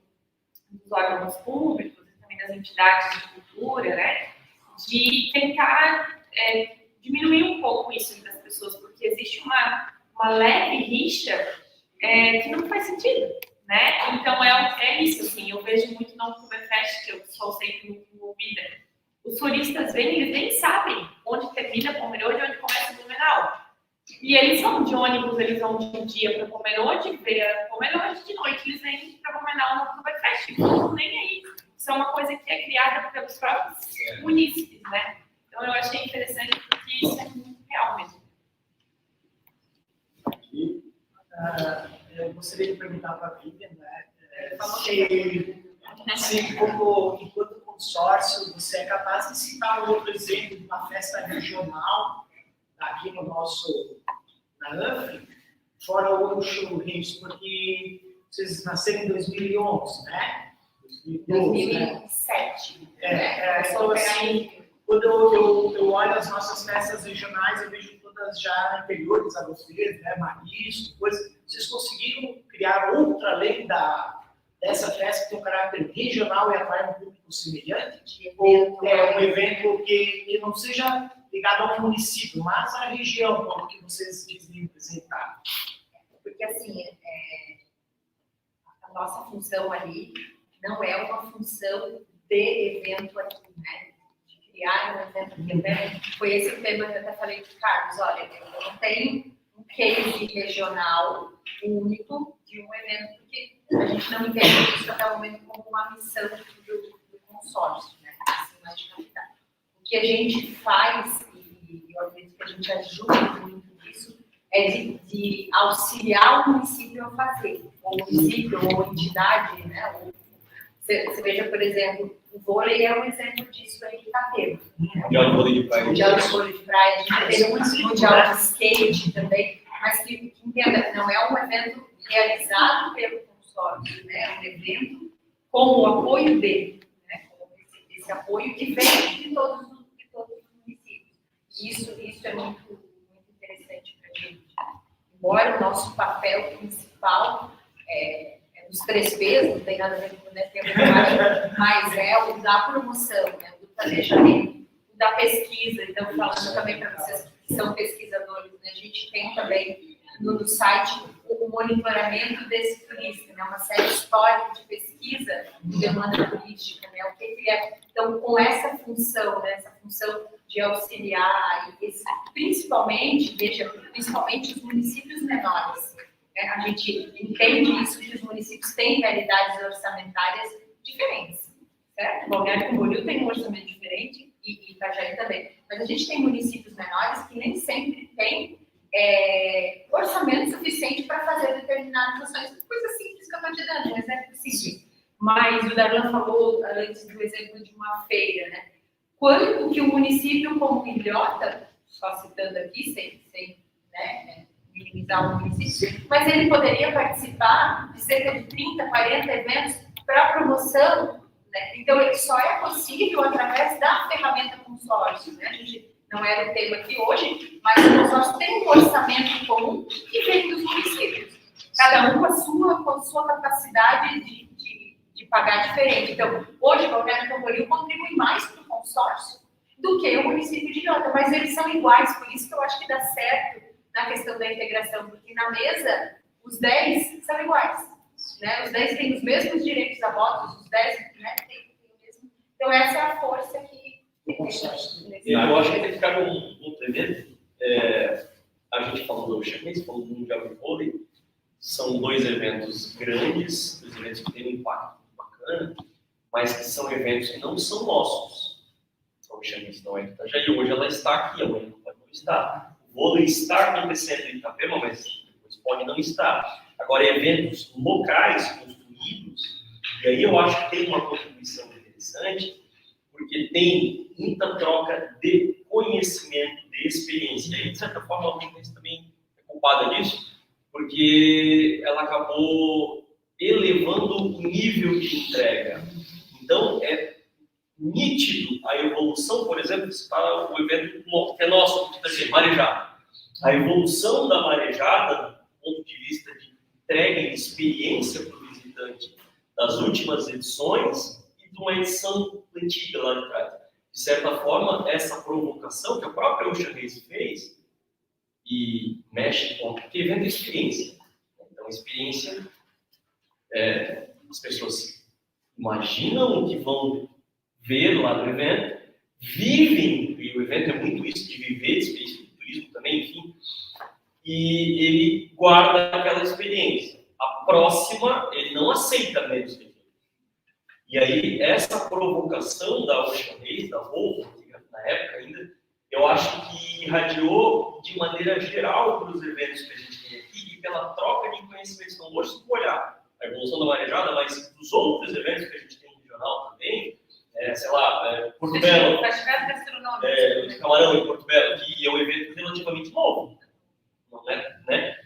dos órgãos públicos e também das entidades de cultura, né? De tentar diminuir um pouco isso das pessoas, porque existe uma leve rixa que não faz sentido, né? Então é isso, assim, eu vejo muito no Oktoberfest, que eu sou sempre muito envolvida. Os turistas vêm, eles nem sabem onde termina Pomerode e onde começa Blumenau. E eles vão de ônibus, eles vão de dia para Pomerode, ver Pomerode, de noite eles vêm para Blumenau no Oktoberfest. Eles não estão nem aí. Isso é uma coisa que é criada pelos próprios munícipes, né? Então eu achei interessante porque isso é muito real mesmo. Eu gostaria de perguntar para a Vivian, né? Se enquanto consórcio, você é capaz de citar um outro exemplo de uma festa regional aqui no na UF, fora o Ouro Rios, porque vocês nasceram em 2011, né? 2007. Então, assim, quando eu olho as nossas festas regionais, eu vejo todas já anteriores a vocês, né? Marisco, coisa. Vocês conseguiram criar outra além dessa festa que tem um caráter regional e atrai um público semelhante? Ou é um evento que não seja ligado ao município, mas à região, como que vocês dizem representar? Porque, assim, a nossa função ali não é uma função de evento aqui, né? De criar um evento aqui, né? Foi esse o tema que eu até falei para o Carlos, olha, eu não tenho um case regional único de um evento, porque a gente não entende isso até o momento como uma missão do consórcio, né? Assim, mais de capital. O que a gente faz, e eu acredito que a gente ajuda muito nisso, é de auxiliar o município a fazer, ou o município, ou a entidade, né? Você veja, por exemplo, o vôlei é um exemplo disso aí que está tendo. Mundial de vôlei de praia. Mundial de vôlei de praia, a gente teve um mundial de skate também, mas que entenda, não é um evento realizado pelo consórcio, né? É um evento com o apoio dele, né? Com esse apoio que vem de todos os municípios. Isso é muito interessante para a gente. Embora o nosso papel principal é dos 3 P's, não tem nada a ver com o tempo, mas é o da promoção, né? Do planejamento, o da pesquisa. Então, falando também para vocês que são pesquisadores, né? A gente tem também no site o monitoramento desse turista, né? Uma série histórica de pesquisa de demanda turística, né? O que ele é. Então, com essa função, né? Essa função de auxiliar, principalmente os municípios menores. A gente entende isso, que os municípios têm realidades orçamentárias diferentes, certo? Balneário Camboriú tem um orçamento diferente e Itajaí também. Mas a gente tem municípios menores que nem sempre têm orçamento suficiente para fazer determinadas ações. Coisa simples que eu estou te dando, um exemplo simples. Mas o Darlan falou antes do exemplo de uma feira, né? Quanto que o município, como Ilhota, só citando aqui, sem né, minimizar o município, mas ele poderia participar de cerca de 30, 40 eventos para promoção, né? Então, só é possível através da ferramenta consórcio, né? A gente não era o tema aqui hoje, mas o consórcio tem um orçamento comum que vem dos municípios, cada um com a sua capacidade de pagar diferente. Então, hoje, o Balneário Camboriú contribui mais para o consórcio do que o município de Ilhota, mas eles são iguais, por isso que eu acho que dá certo na questão da integração, porque na mesa, os 10 são iguais, né? Os 10 têm os mesmos direitos a votos, os 10 né, têm o mesmo. Então, essa é a força que eu acho que tem que ficar com um evento. A gente falou do Ocean Race, falou do Mundial de Vôlei, são 2 eventos grandes, 2 eventos que têm um impacto bacana, mas que são eventos que não são nossos. A Ocean Race não é de Itajaí, hoje ela está aqui, amanhã não está. O vôlei está acontecendo em Itapema, mas depois pode não estar. Agora, eventos locais, construídos, e aí eu acho que tem uma contribuição interessante, porque tem muita troca de conhecimento, de experiência. E aí, de certa forma, a Ocean Race também é culpada disso, porque ela acabou elevando o nível de entrega. Então, é nítido a evolução, por exemplo, para o evento que é nosso, que é Marejada. A evolução da Marejada, do ponto de vista de entrega e experiência para o visitante das últimas edições e de uma edição antiga lá de trás. De certa forma, essa provocação que a própria Ocean Race fez e mexe com o evento é experiência. Então, experiência, as pessoas imaginam o que vão ver lá no evento, vivem, e o evento é muito isso, de viver, experiência de turismo também, enfim, e ele guarda aquela experiência. A próxima, ele não aceita menos que aquilo. E aí, essa provocação da Ocean Race, da Volvo, na época ainda, eu acho que irradiou de maneira geral para os eventos que a gente tem aqui e pela troca de conhecimentos. Então, hoje, se for olhar a evolução da Marejada, mas dos outros eventos que a gente tem no regional também, sei lá, Porto Belo, o Camarão em Porto Belo, que é um evento relativamente novo, não é, né?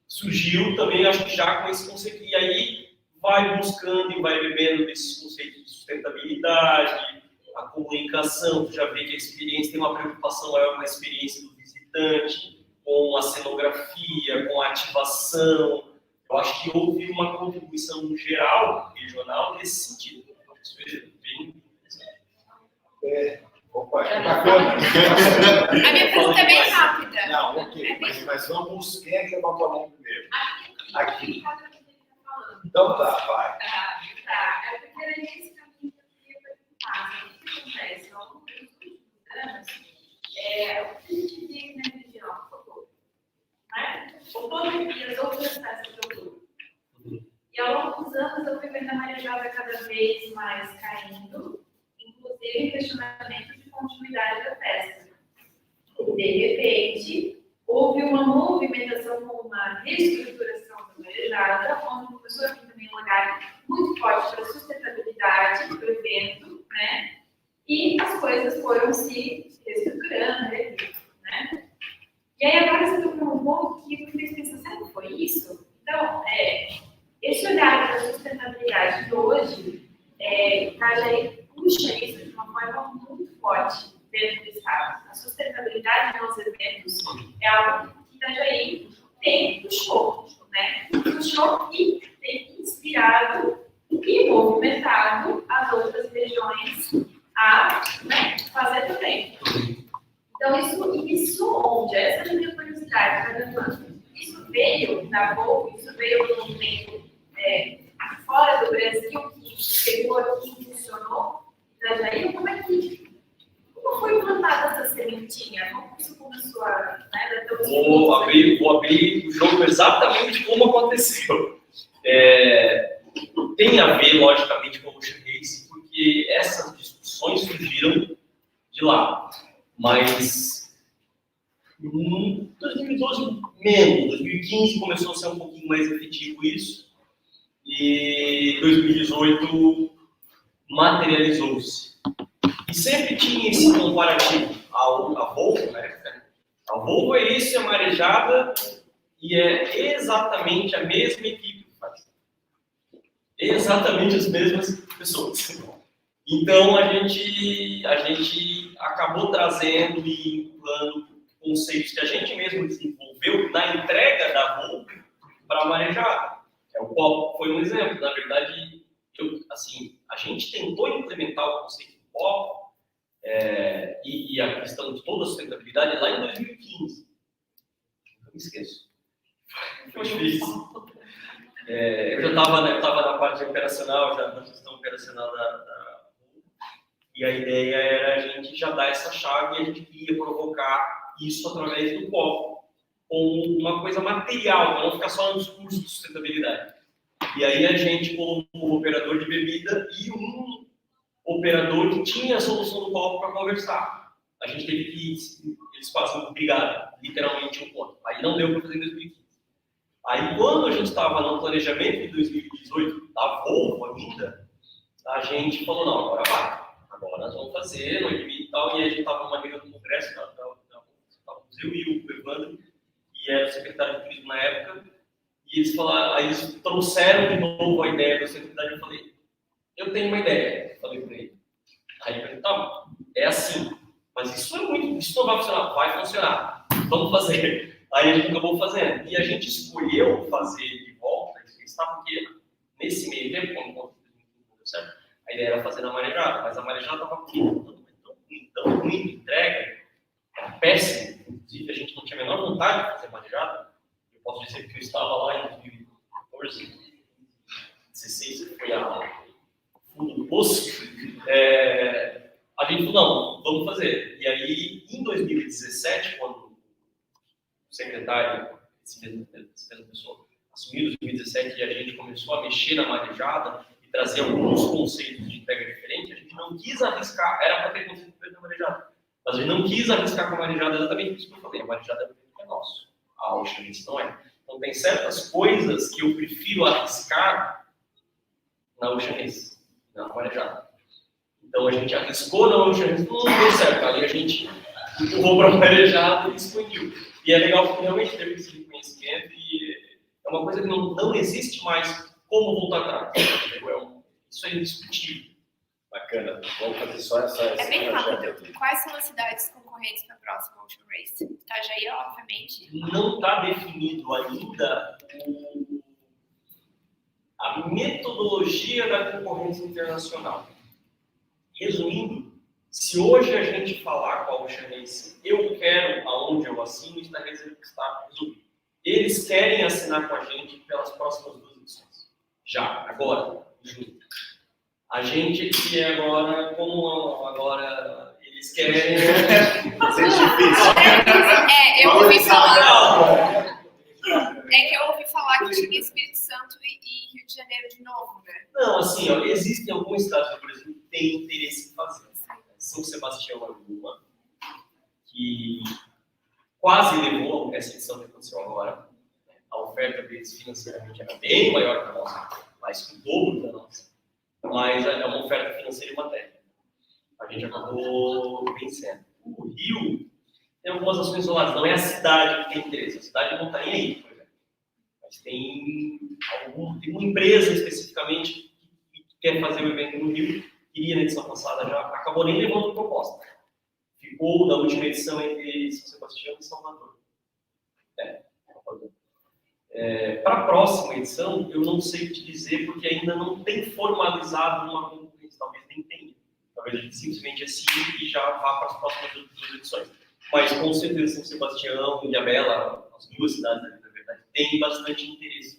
Surgiu também, acho que já com esse conceito, e aí vai buscando e vai bebendo desses conceitos de sustentabilidade, a comunicação, tu já vê que a experiência tem uma preocupação maior com a experiência do visitante, com a cenografia, com a ativação. Eu acho que houve uma contribuição geral, regional, nesse sentido. Isso é bem interessante. Opa, bacana. A minha pergunta é bem rápida. Não, ok, mas vamos, quem é que levantou a mão primeiro? Aqui. Então tá, vai. Tá. É porque era esse caminho que eu queria perguntar. O que acontece? Ao longo dos o que tem na região? Outubro. Né? Outubro e as outras festas de outubro. E ao longo dos anos eu fui vendo a marejada cada vez mais caindo, inclusive questionamento de continuidade da festa. De repente, houve uma movimentação com uma reestruturação da marejada, onde começou a vir também um olhar muito forte para a sustentabilidade do evento, né? E as coisas foram se reestruturando, né? E aí agora você tocou um ponto que me fez pensar, será que foi isso? Então, esse olhar para a sustentabilidade de hoje, Itajaí puxa isso de uma forma muito forte dentro do Estado. A sustentabilidade nos eventos é algo que Itajaí tem puxou, né? Puxou e tem inspirado e movimentado as outras regiões a, né, fazer também. Então, isso onde? Essa é a minha curiosidade, isso veio da Volvo, isso veio do movimento fora do Brasil, que chegou aqui e funcionou, Itajaí, como foi plantada essa sementinha? Como isso começou a... Né, vou abrir o jogo exatamente como aconteceu. Tem a ver, logicamente, com o Ocean Race, porque essas discussões surgiram de lá. Mas em 2012 menos, 2015 começou a ser um pouquinho mais efetivo isso, e 2018 materializou-se. E sempre tinha esse comparativo. A Volvo, né? A Volvo é isso, é marejada, e é exatamente a mesma equipe que faz. Exatamente as mesmas pessoas. Então, a gente acabou trazendo e implantando conceitos que a gente mesmo desenvolveu na entrega da Volvo para a marejada. O copo foi um exemplo. Na verdade, a gente tentou implementar o conceito do copo e a questão de toda a sustentabilidade lá em 2015. Não me esqueço. Foi difícil. Eu já estava na parte operacional, já na gestão operacional da e a ideia era a gente já dar essa chave e a gente ia provocar isso através do copo, com uma coisa material, para não ficar só no discurso de sustentabilidade. E aí a gente colocou um operador de bebida e um operador que tinha a solução do copo para conversar. A gente teve que eles quase brigaram, literalmente um ponto. Aí não deu para fazer em 2015. Aí quando a gente estava no planejamento de 2018, da Volvo ainda, a gente falou, não, agora vai. Agora nós vamos fazer, no limite e tal, e a gente estava numa reunião do Congresso, estávamos eu e o Evandro, que era o secretário de turismo na época, e eles falaram, aí eles trouxeram de novo a ideia da sustentabilidade, eu falei, eu tenho uma ideia, falei para ele. Aí ele falou, tá, é assim, mas isso não vai funcionar, vai funcionar, vamos fazer. Aí a gente acabou fazendo, e a gente escolheu fazer de volta, porque nesse meio tempo, quando não deu certo, a ideia era fazer na marejada, mas a marejada estava tão ruim de entrega, era péssimo. Inclusive, a gente não tinha a menor vontade de fazer marejada. Eu posso dizer que eu estava lá em 2014, 2016, que foi a fundo do poço. A gente falou, não, vamos fazer. E aí, em 2017, quando o secretário, essa mesma pessoa, assumiu em 2017 e a gente começou a mexer na marejada, trazer alguns conceitos de entrega diferente, a gente não quis arriscar, era para ter conceito da marejada, mas a gente não quis arriscar com a marejada exatamente por isso que eu falei, a marejada é nosso, a Ocean Race não é. Então tem certas coisas que eu prefiro arriscar na Ocean Race, na marejada. Então a gente arriscou na Ocean Race, não deu certo, ali a gente empurrou para a marejada e expandiu. E é legal porque realmente teve esse reconhecimento e é uma coisa que não existe mais como voltar atrás. Isso é indiscutível. Bacana. Vamos fazer só essa bem rápido. Quais são as cidades concorrentes para a próxima Ocean Race? Itajaí, obviamente. Não está definido ainda a metodologia da concorrência internacional. Resumindo, se hoje a gente falar com a Ocean Race, eu quero aonde eu assino, isso está resolvido. Eles querem assinar com a gente pelas próximas 2 edições. Já, agora, em junho. A gente aqui agora, como agora Eles querem... Seja difícil. Eu ouvi falar. Não, É que eu ouvi falar que tinha Espírito Santo e Rio de Janeiro de novo, né? não, assim, ó, existem alguns estados do Brasil que têm interesse em fazer. São Sebastião é uma, que quase levou essa edição que aconteceu agora. A oferta deles financeiramente era bem maior que a nossa, mais que o dobro da nossa. Mas é uma oferta financeira e uma técnica. A gente acabou vencendo. O Rio tem algumas ações isoladas, não é a cidade que tem interesse, a cidade não está nem aí, por exemplo. Mas tem uma empresa especificamente que quer fazer o evento no Rio, queria na edição passada, já acabou nem levando proposta. Ficou na última edição entre São Sebastião e Salvador. Para a próxima edição, eu não sei te dizer, porque ainda não tem formalizado uma concorrência, talvez nem tenha. Talvez a gente simplesmente assine e já vá para as próximas duas edições. Mas com certeza São Sebastião e Ilhabela, as duas cidades, na verdade, têm bastante interesse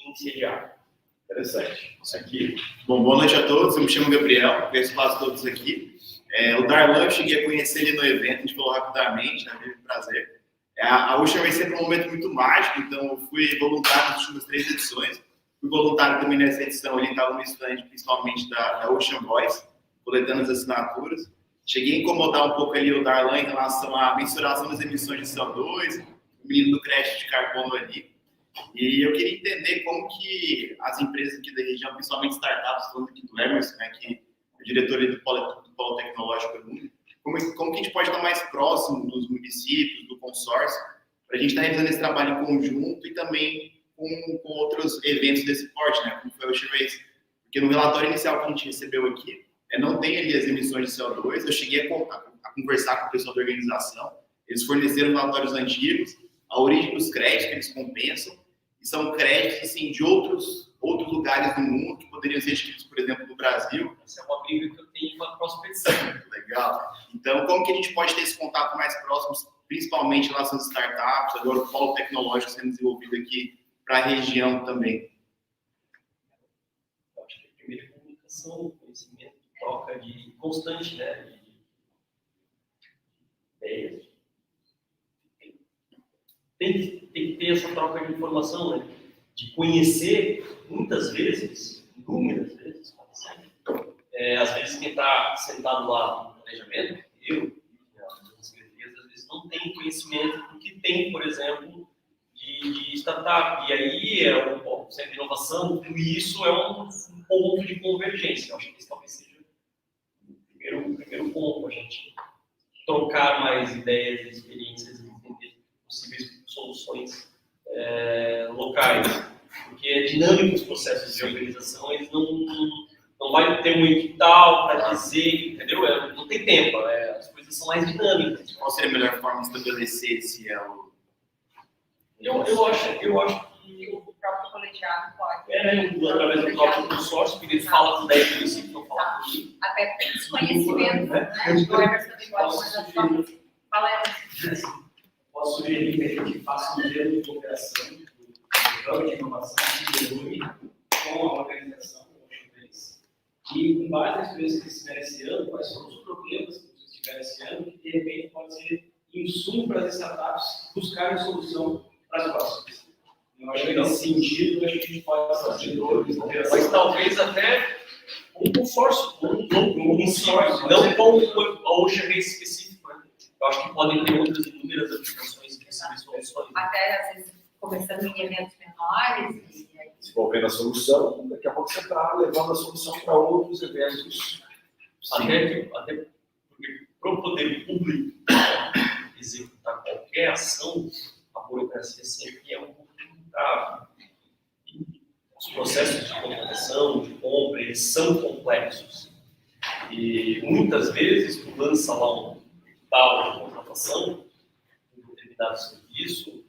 em sediar. Interessante. Isso aqui. Bom, boa noite a todos. Eu me chamo Gabriel, conheço quase todos aqui. O Darlan, eu cheguei a conhecer ele no evento, a gente falou rapidamente, né? Teve prazer. A Ocean vai ser um momento muito mágico, então eu fui voluntário nas últimas 3 edições. Fui voluntário também nessa edição, ele estava no stand, principalmente da Ocean Voice, coletando as assinaturas. Cheguei a incomodar um pouco ali o Darlan em relação à mensuração das emissões de CO2, o menino do crédito de carbono ali. E eu queria entender como que as empresas aqui da região, principalmente startups, falando aqui do Emerson, né, que é o diretor ali do Polo Tecnológico do mundo, como que a gente pode estar mais próximo dos municípios, do consórcio, para a gente estar realizando esse trabalho em conjunto e também com outros eventos desse porte, né, como foi o Ocean Race. Porque no relatório inicial que a gente recebeu aqui, não tem ali as emissões de CO2, eu cheguei a conversar com o pessoal da organização, eles forneceram relatórios antigos, a origem dos créditos que eles compensam, e são créditos assim, de outros lugares do mundo, que poderiam ser escritos, por exemplo, no Brasil. Essa é uma briga que eu tenho para a próxima edição. Legal. Então, como que a gente pode ter esse contato mais próximo, principalmente em relação às startups, agora o polo tecnológico sendo desenvolvido aqui para a região também? Eu acho que a primeira comunicação, conhecimento, troca de constante, né, de ideias. Tem que ter essa troca de informação, né? De conhecer, muitas vezes, inúmeras vezes, às vezes quem está sentado lá no planejamento, eu, as secretarias, às vezes não tem conhecimento do que tem, por exemplo, de startup. E aí, o centro de inovação, tudo isso é um ponto de convergência. Eu acho que esse talvez seja o primeiro ponto, a gente trocar mais ideias e experiências e entender possíveis soluções locais, porque é dinâmico os processos de organização, eles não vai ter um edital para dizer, entendeu? Não tem tempo, as coisas são mais dinâmicas. Qual seria a melhor forma de estabelecer esse elo? Eu acho que O próprio colegiado pode. através do próprio consórcio, porque ele fala com 10 municípios, não fala comigo. Até porque desconhecimento, né? O Emerson também gosta, mas fala Emerson. Posso sugerir que a gente faça um modelo de cooperação do plano de inovação que evolui com a organização do Ocean Race. E com base nas experiências que estiver esse ano, quais são os problemas que estiver esse ano, que de repente pode ser insumo para as startups buscarem solução para as próximas. Eu acho que nesse sentido a gente pode fazer dois, Mas talvez até um consórcio, um consórcio, não com o Ocean Race específico. Eu acho que podem ter outras inúmeras aplicações que são soluções. Até, às vezes, começando em eventos menores. E aí... Desenvolvendo a solução, daqui a pouco você está levando a solução para outros eventos. Até porque para o poder público executar qualquer ação, a burocracia sempre é um pouco complicado. Os processos de contratação, de compra, eles são complexos. E muitas vezes tu lança lá um tal de contratação de um determinado serviço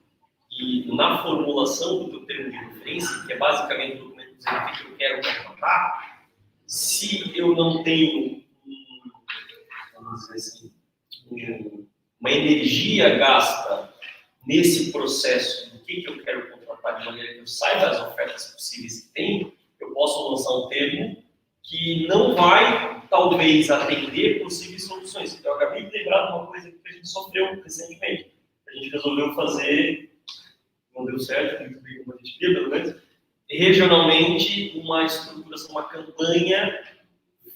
e na formulação do teu termo de referência, que é basicamente o documento dizendo o que eu quero contratar, se eu não tenho vamos dizer assim, uma energia gasta nesse processo do que eu quero contratar de maneira que eu saiba as ofertas possíveis que tem, eu posso lançar um termo que não vai talvez atender possíveis soluções. Eu acabei de lembrar de uma coisa que a gente sofreu recentemente. A gente resolveu fazer, não deu certo, muito bem como a gente queria, pelo menos, regionalmente, uma estruturação, uma campanha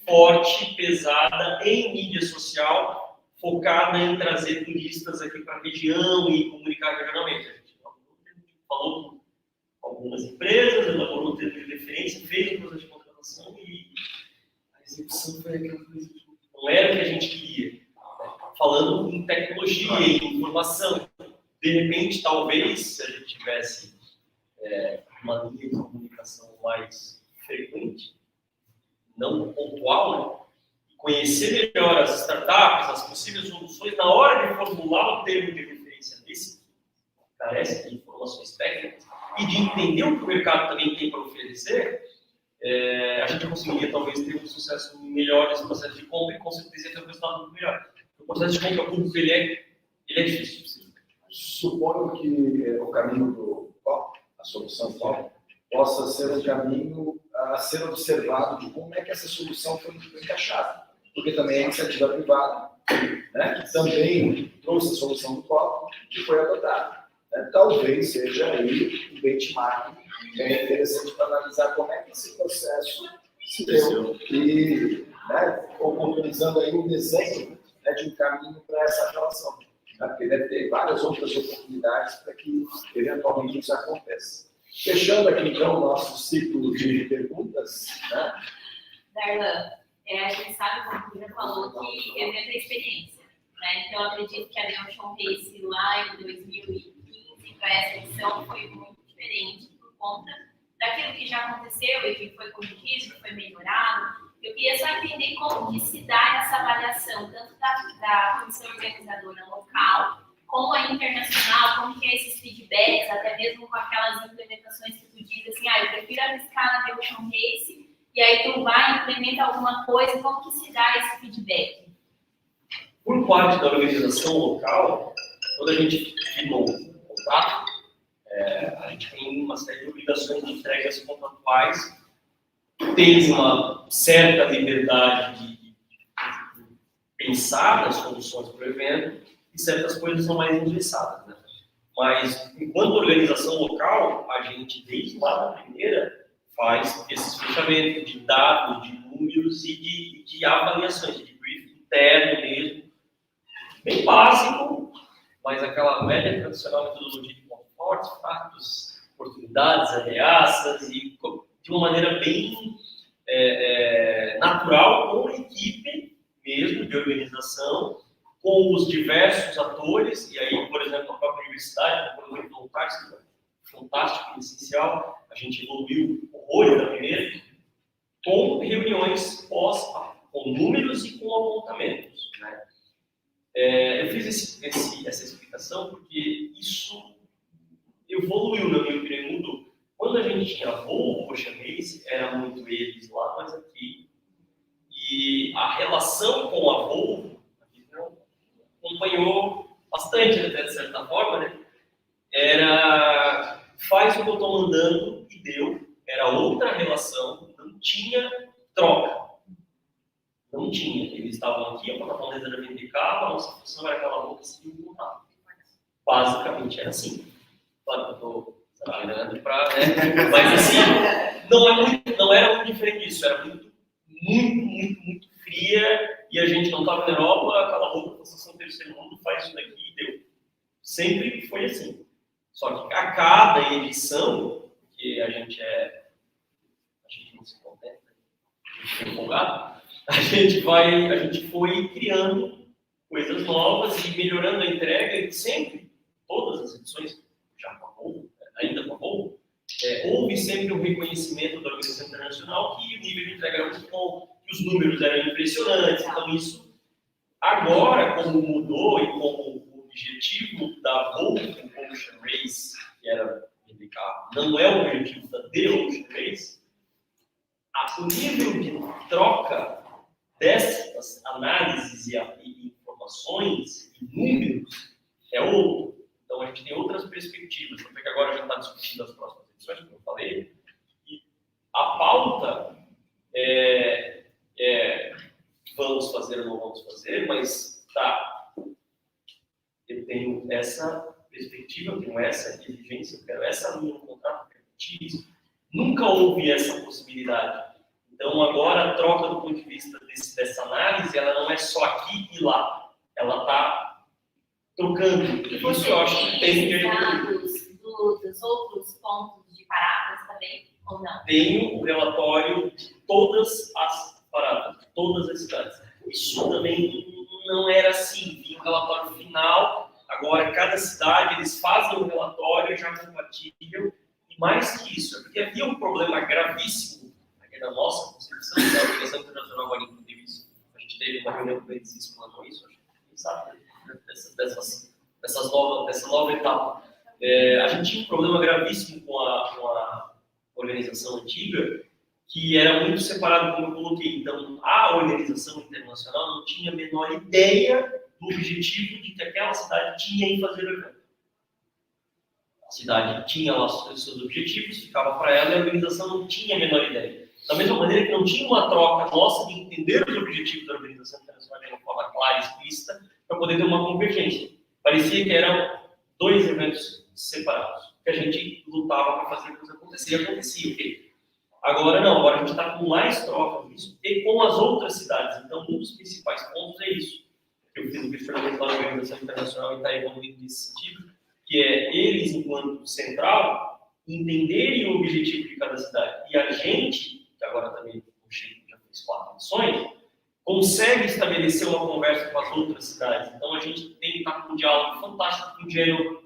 forte, pesada, em mídia social, focada em trazer turistas aqui para a região e comunicar regionalmente. A gente falou com algumas empresas, elaborou um termo de referência, fez um processo de contratação e a execução foi aquela coisa que não era o que a gente queria. Falando em tecnologia, em informação, de repente, talvez, se a gente tivesse uma linha de comunicação mais frequente, não pontual, né? Conhecer melhor as startups, as possíveis soluções, na hora de formular o termo de referência desse, carece de informações técnicas, e de entender o que o mercado também tem para oferecer, a gente conseguiria talvez ter um sucesso melhor nesse processo de compra e com certeza ter um resultado muito melhor. O processo de compra público ele é difícil. Suponho que o caminho do COP, a solução COP, possa ser um caminho a ser observado de como é que essa solução foi encaixada. Porque também é iniciativa privada, né, que também trouxe a solução do COP, que foi adotada. Talvez seja aí um benchmark interessante para analisar como é que esse processo se deu e, né, oportunizando aí um desenho, né, de um caminho para essa relação. Né, porque deve ter várias outras oportunidades para que eventualmente isso aconteça. Fechando aqui então o nosso ciclo de perguntas, né? Darlan, a gente sabe, como você já falou, que evento é experiência, né? Então, eu acredito que a The Ocean Race lá em 2015, para essa edição, foi muito diferente por conta daquilo que já aconteceu e que foi corrigido, que foi melhorado. Eu queria só entender como que se dá essa avaliação, tanto da comissão organizadora local, como a internacional, como que é esses feedbacks, até mesmo com aquelas implementações que tu diz assim, eu prefiro arriscar na The Ocean Race, e aí tu vai e implementa alguma coisa, como que se dá esse feedback? Por parte da organização local, quando a gente firma um contrato, a gente tem uma série de obrigações de entregas contratuais, tem uma certa liberdade de pensar nas soluções para o evento, e certas coisas são mais engessadas, né? Mas, enquanto organização local, a gente, desde lá da primeira, faz esses fechamentos de dados, de números e de avaliações, de briefing interno mesmo, bem básico, mas aquela velha tradicional metodologia de confortos, fatos, oportunidades, ameaças, e de uma maneira bem natural, com a equipe mesmo de organização, com os diversos atores, e aí, por exemplo, a própria universidade, um programa fantástico e essencial, a gente evoluiu horrores da primeira, com reuniões com números e com apontamentos, né? Eu fiz essa explicação porque isso evoluiu, na minha opinião, mudou. Quando a gente tinha Volvo, Ocean Race, era muito eles lá, mas aqui. E a relação com a Volvo acompanhou bastante, até de certa forma, né? Faz o que eu estou mandando e deu. Era outra relação, não tinha troca. Não tinha. Eles estavam aqui, a plataforma deles era vender carro, a nossa função era aquela boca seguir o contato. Basicamente era assim. Claro que eu estou trabalhando para. Né? Mas assim, não era muito diferente disso, era muito fria, e a gente não estava na Europa, aquela roupa da Associação Terceiro Mundo faz isso daqui e deu. Sempre foi assim. Só que a cada edição, porque a gente não se contenta, a gente é empolgado, a gente foi criando coisas novas e melhorando a entrega, e sempre, todas as edições, já com a Volvo, ainda com a Volvo, houve sempre um reconhecimento da organização internacional que o nível de entrega era muito bom, que os números eram impressionantes. Então, isso, agora, como mudou e como o objetivo da Volvo Ocean Race, que era vender carro, não é o objetivo da The Ocean Race, o nível de troca dessas análises e informações e números é outro. Então, a gente tem outras perspectivas. Tanto é que agora a gente está discutindo as próximas edições, como eu falei, e a pauta vamos fazer ou não vamos fazer, mas tá, eu tenho essa perspectiva, eu tenho essa exigência, eu quero essa linha no contrato, eu quero isso. Nunca houve essa possibilidade. Então, agora, a troca do ponto de vista dessa análise, ela não é só aqui e lá. Ela está trocando. E você Isso eu acho que tem esses dados dos outros pontos de paradas também, ou não? Tenho o relatório de todas as paradas, de todas as cidades. Isso também não era assim. Vinha o relatório final, agora cada cidade, eles fazem o relatório, já compartilham. E mais que isso, é porque havia um problema gravíssimo aqui na nossa concepção da Organização Internacional Marítima, inclusive isso. A gente teve uma reunião com eles explicando isso, acho que quem sabe dessa nova etapa. A gente tinha um problema gravíssimo com a organização antiga, que era muito separado, como eu coloquei. Então, a organização internacional não tinha a menor ideia do objetivo de que aquela cidade tinha em fazer o evento. A cidade tinha lá os seus objetivos, ficava para ela, e a organização não tinha a menor ideia. Da mesma maneira que não tinha uma troca nossa de entender os objetivos da organização internacional de uma forma clara e explícita, para poder ter uma convergência. Parecia que eram dois eventos separados, que a gente lutava para fazer a coisa acontecer, e acontecia, ok? Agora não, agora a gente está com mais trocas disso, e com as outras cidades. Então, um dos principais pontos é isso. Eu fiz o questionamento da Organização Internacional e está evoluindo nesse sentido, que é eles, enquanto central, entenderem o objetivo de cada cidade. E a gente, que agora também o Chico já fez 4 edições, consegue estabelecer uma conversa com as outras cidades. Então a gente tem que estar com um diálogo fantástico com o Genoa.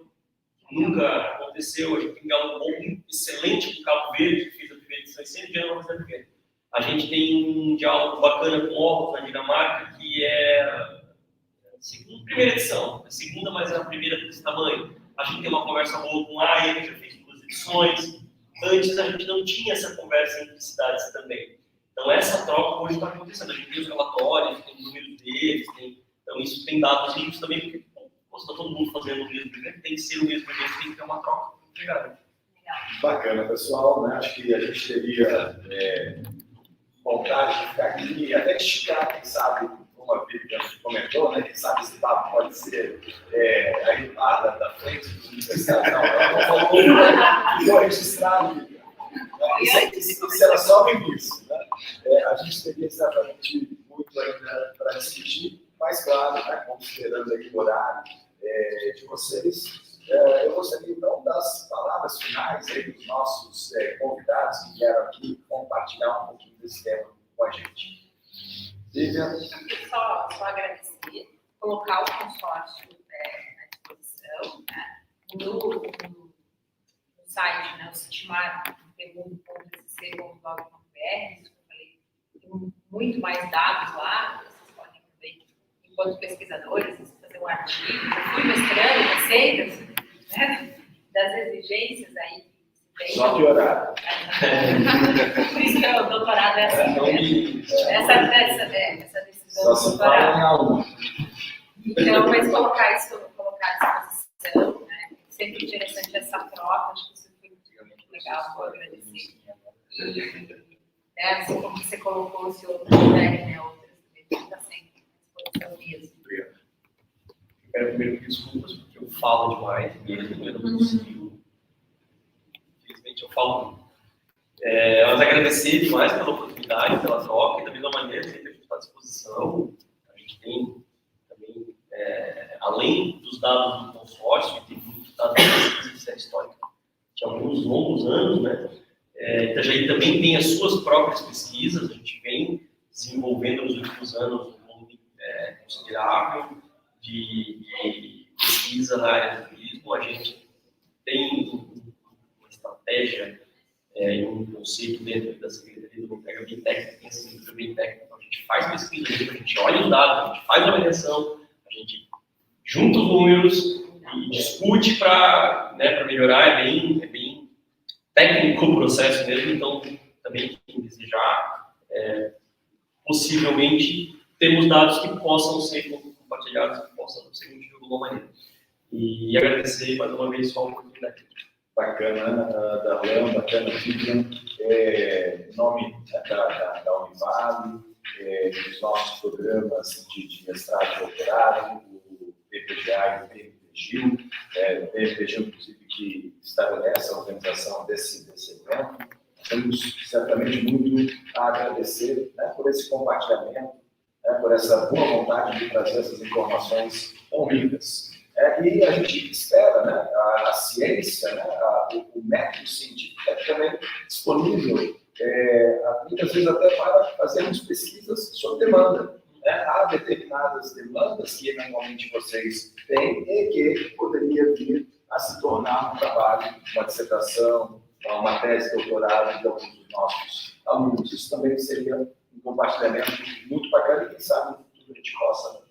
Nunca aconteceu, a gente tem um diálogo bom, excelente com o Cabo Verde, que fez a primeira edição, e sempre Genoa fazendo primeiro. A gente tem um diálogo bacana com Aarhus, na Dinamarca, que é a primeira edição, a segunda, mas é a primeira desse tamanho. A gente tem uma conversa boa com a AIA, que já fez 2 edições. Antes a gente não tinha essa conversa entre cidades também. Então essa troca hoje está acontecendo. A gente tem os relatórios, tem os números deles, então isso tem dados ricos também, porque está todo mundo fazendo o mesmo evento, tem que ser o mesmo evento, tem que ter uma troca. Obrigado. Bacana, pessoal. Né? Acho que a gente teria vontade de ficar aqui e até esticar, quem sabe, como a Vivian comentou, né? Quem sabe esse papo pode ser a ripada da frente dos universitários. Não, ela não falou, ficou registrado. Isso era só o início. Né? A gente teria certamente muito ainda para discutir, mas claro, né, considerando aí o horário de vocês, eu gostaria então das palavras finais aí dos nossos convidados que vieram aqui compartilhar um pouquinho desse tema com a gente. Vivian? Só agradecer, colocar o consórcio à disposição, né? no site, né, o citimar.pegu.sc.gov.br, isso que eu falei, tem muito mais dados lá, vocês podem também, enquanto pesquisadores, fazer um artigo. Eu fui mestrando receitas, né, das exigências aí. Só que horário. Por isso que o doutorado é assim, essa decisão Só do se doutorado. fala em aula. Então, mas colocar à disposição, né? Sempre interessante essa troca, acho que isso foi muito legal, vou agradecer. E, assim como você colocou, se outras tiverem, né, outras também, está sempre à disposição mesmo. Obrigado. Eu quero primeiro pedir desculpas, porque eu falo demais mesmo, eu não consigo. Infelizmente eu falo muito. Mas agradecer demais pela oportunidade, pela troca, e da mesma maneira, sempre estou à disposição. A gente tem também, além dos dados do consórcio, tem muitos dados da pesquisa histórica de alguns longos anos, né? Itajaí também tem as suas próprias pesquisas, a gente vem desenvolvendo nos últimos anos um volume considerável de pesquisa na área do turismo. A gente tem uma estratégia e um conceito dentro da Secretaria do Pega Bem Técnico, tem essa estrutura bem técnica. Então, a gente faz pesquisa, a gente olha os dados, a gente faz a avaliação, a gente junta os números e discute para melhorar. É bem técnico o processo mesmo, então também quem desejar, possivelmente temos dados que possam ser compartilhados, que possam ser úteis de alguma maneira. E agradecer mais uma vez só a oportunidade. Bacana, Darlan, bacana, Vivian. Em nome da Univale, dos nossos programas de mestrado e doutorado, o PPGA e o PMPGIL, o PMPGIL, inclusive, que estabelece a organização desse evento. Temos certamente muito a agradecer, né, por esse compartilhamento, né, por essa boa vontade de trazer essas informações tão ricas. E a gente espera, né, a ciência, né, o método científico é também disponível, muitas vezes até para fazermos pesquisas sob demanda. Há determinadas demandas que normalmente vocês têm e que poderia vir a se tornar um trabalho, uma dissertação, uma tese de doutorado de alguns dos nossos alunos. Isso também seria um compartilhamento muito bacana e quem sabe no futuro a gente possa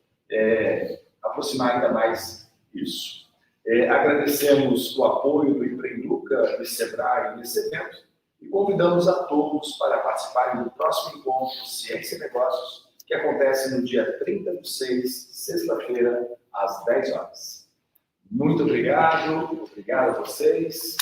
aproximar ainda mais isso. Agradecemos o apoio do Empreenduca, do Sebrae nesse evento e convidamos a todos para participarem do próximo encontro Ciência e Negócios, que acontece no dia 30/6, sexta-feira, às 10 horas. Muito obrigado a vocês.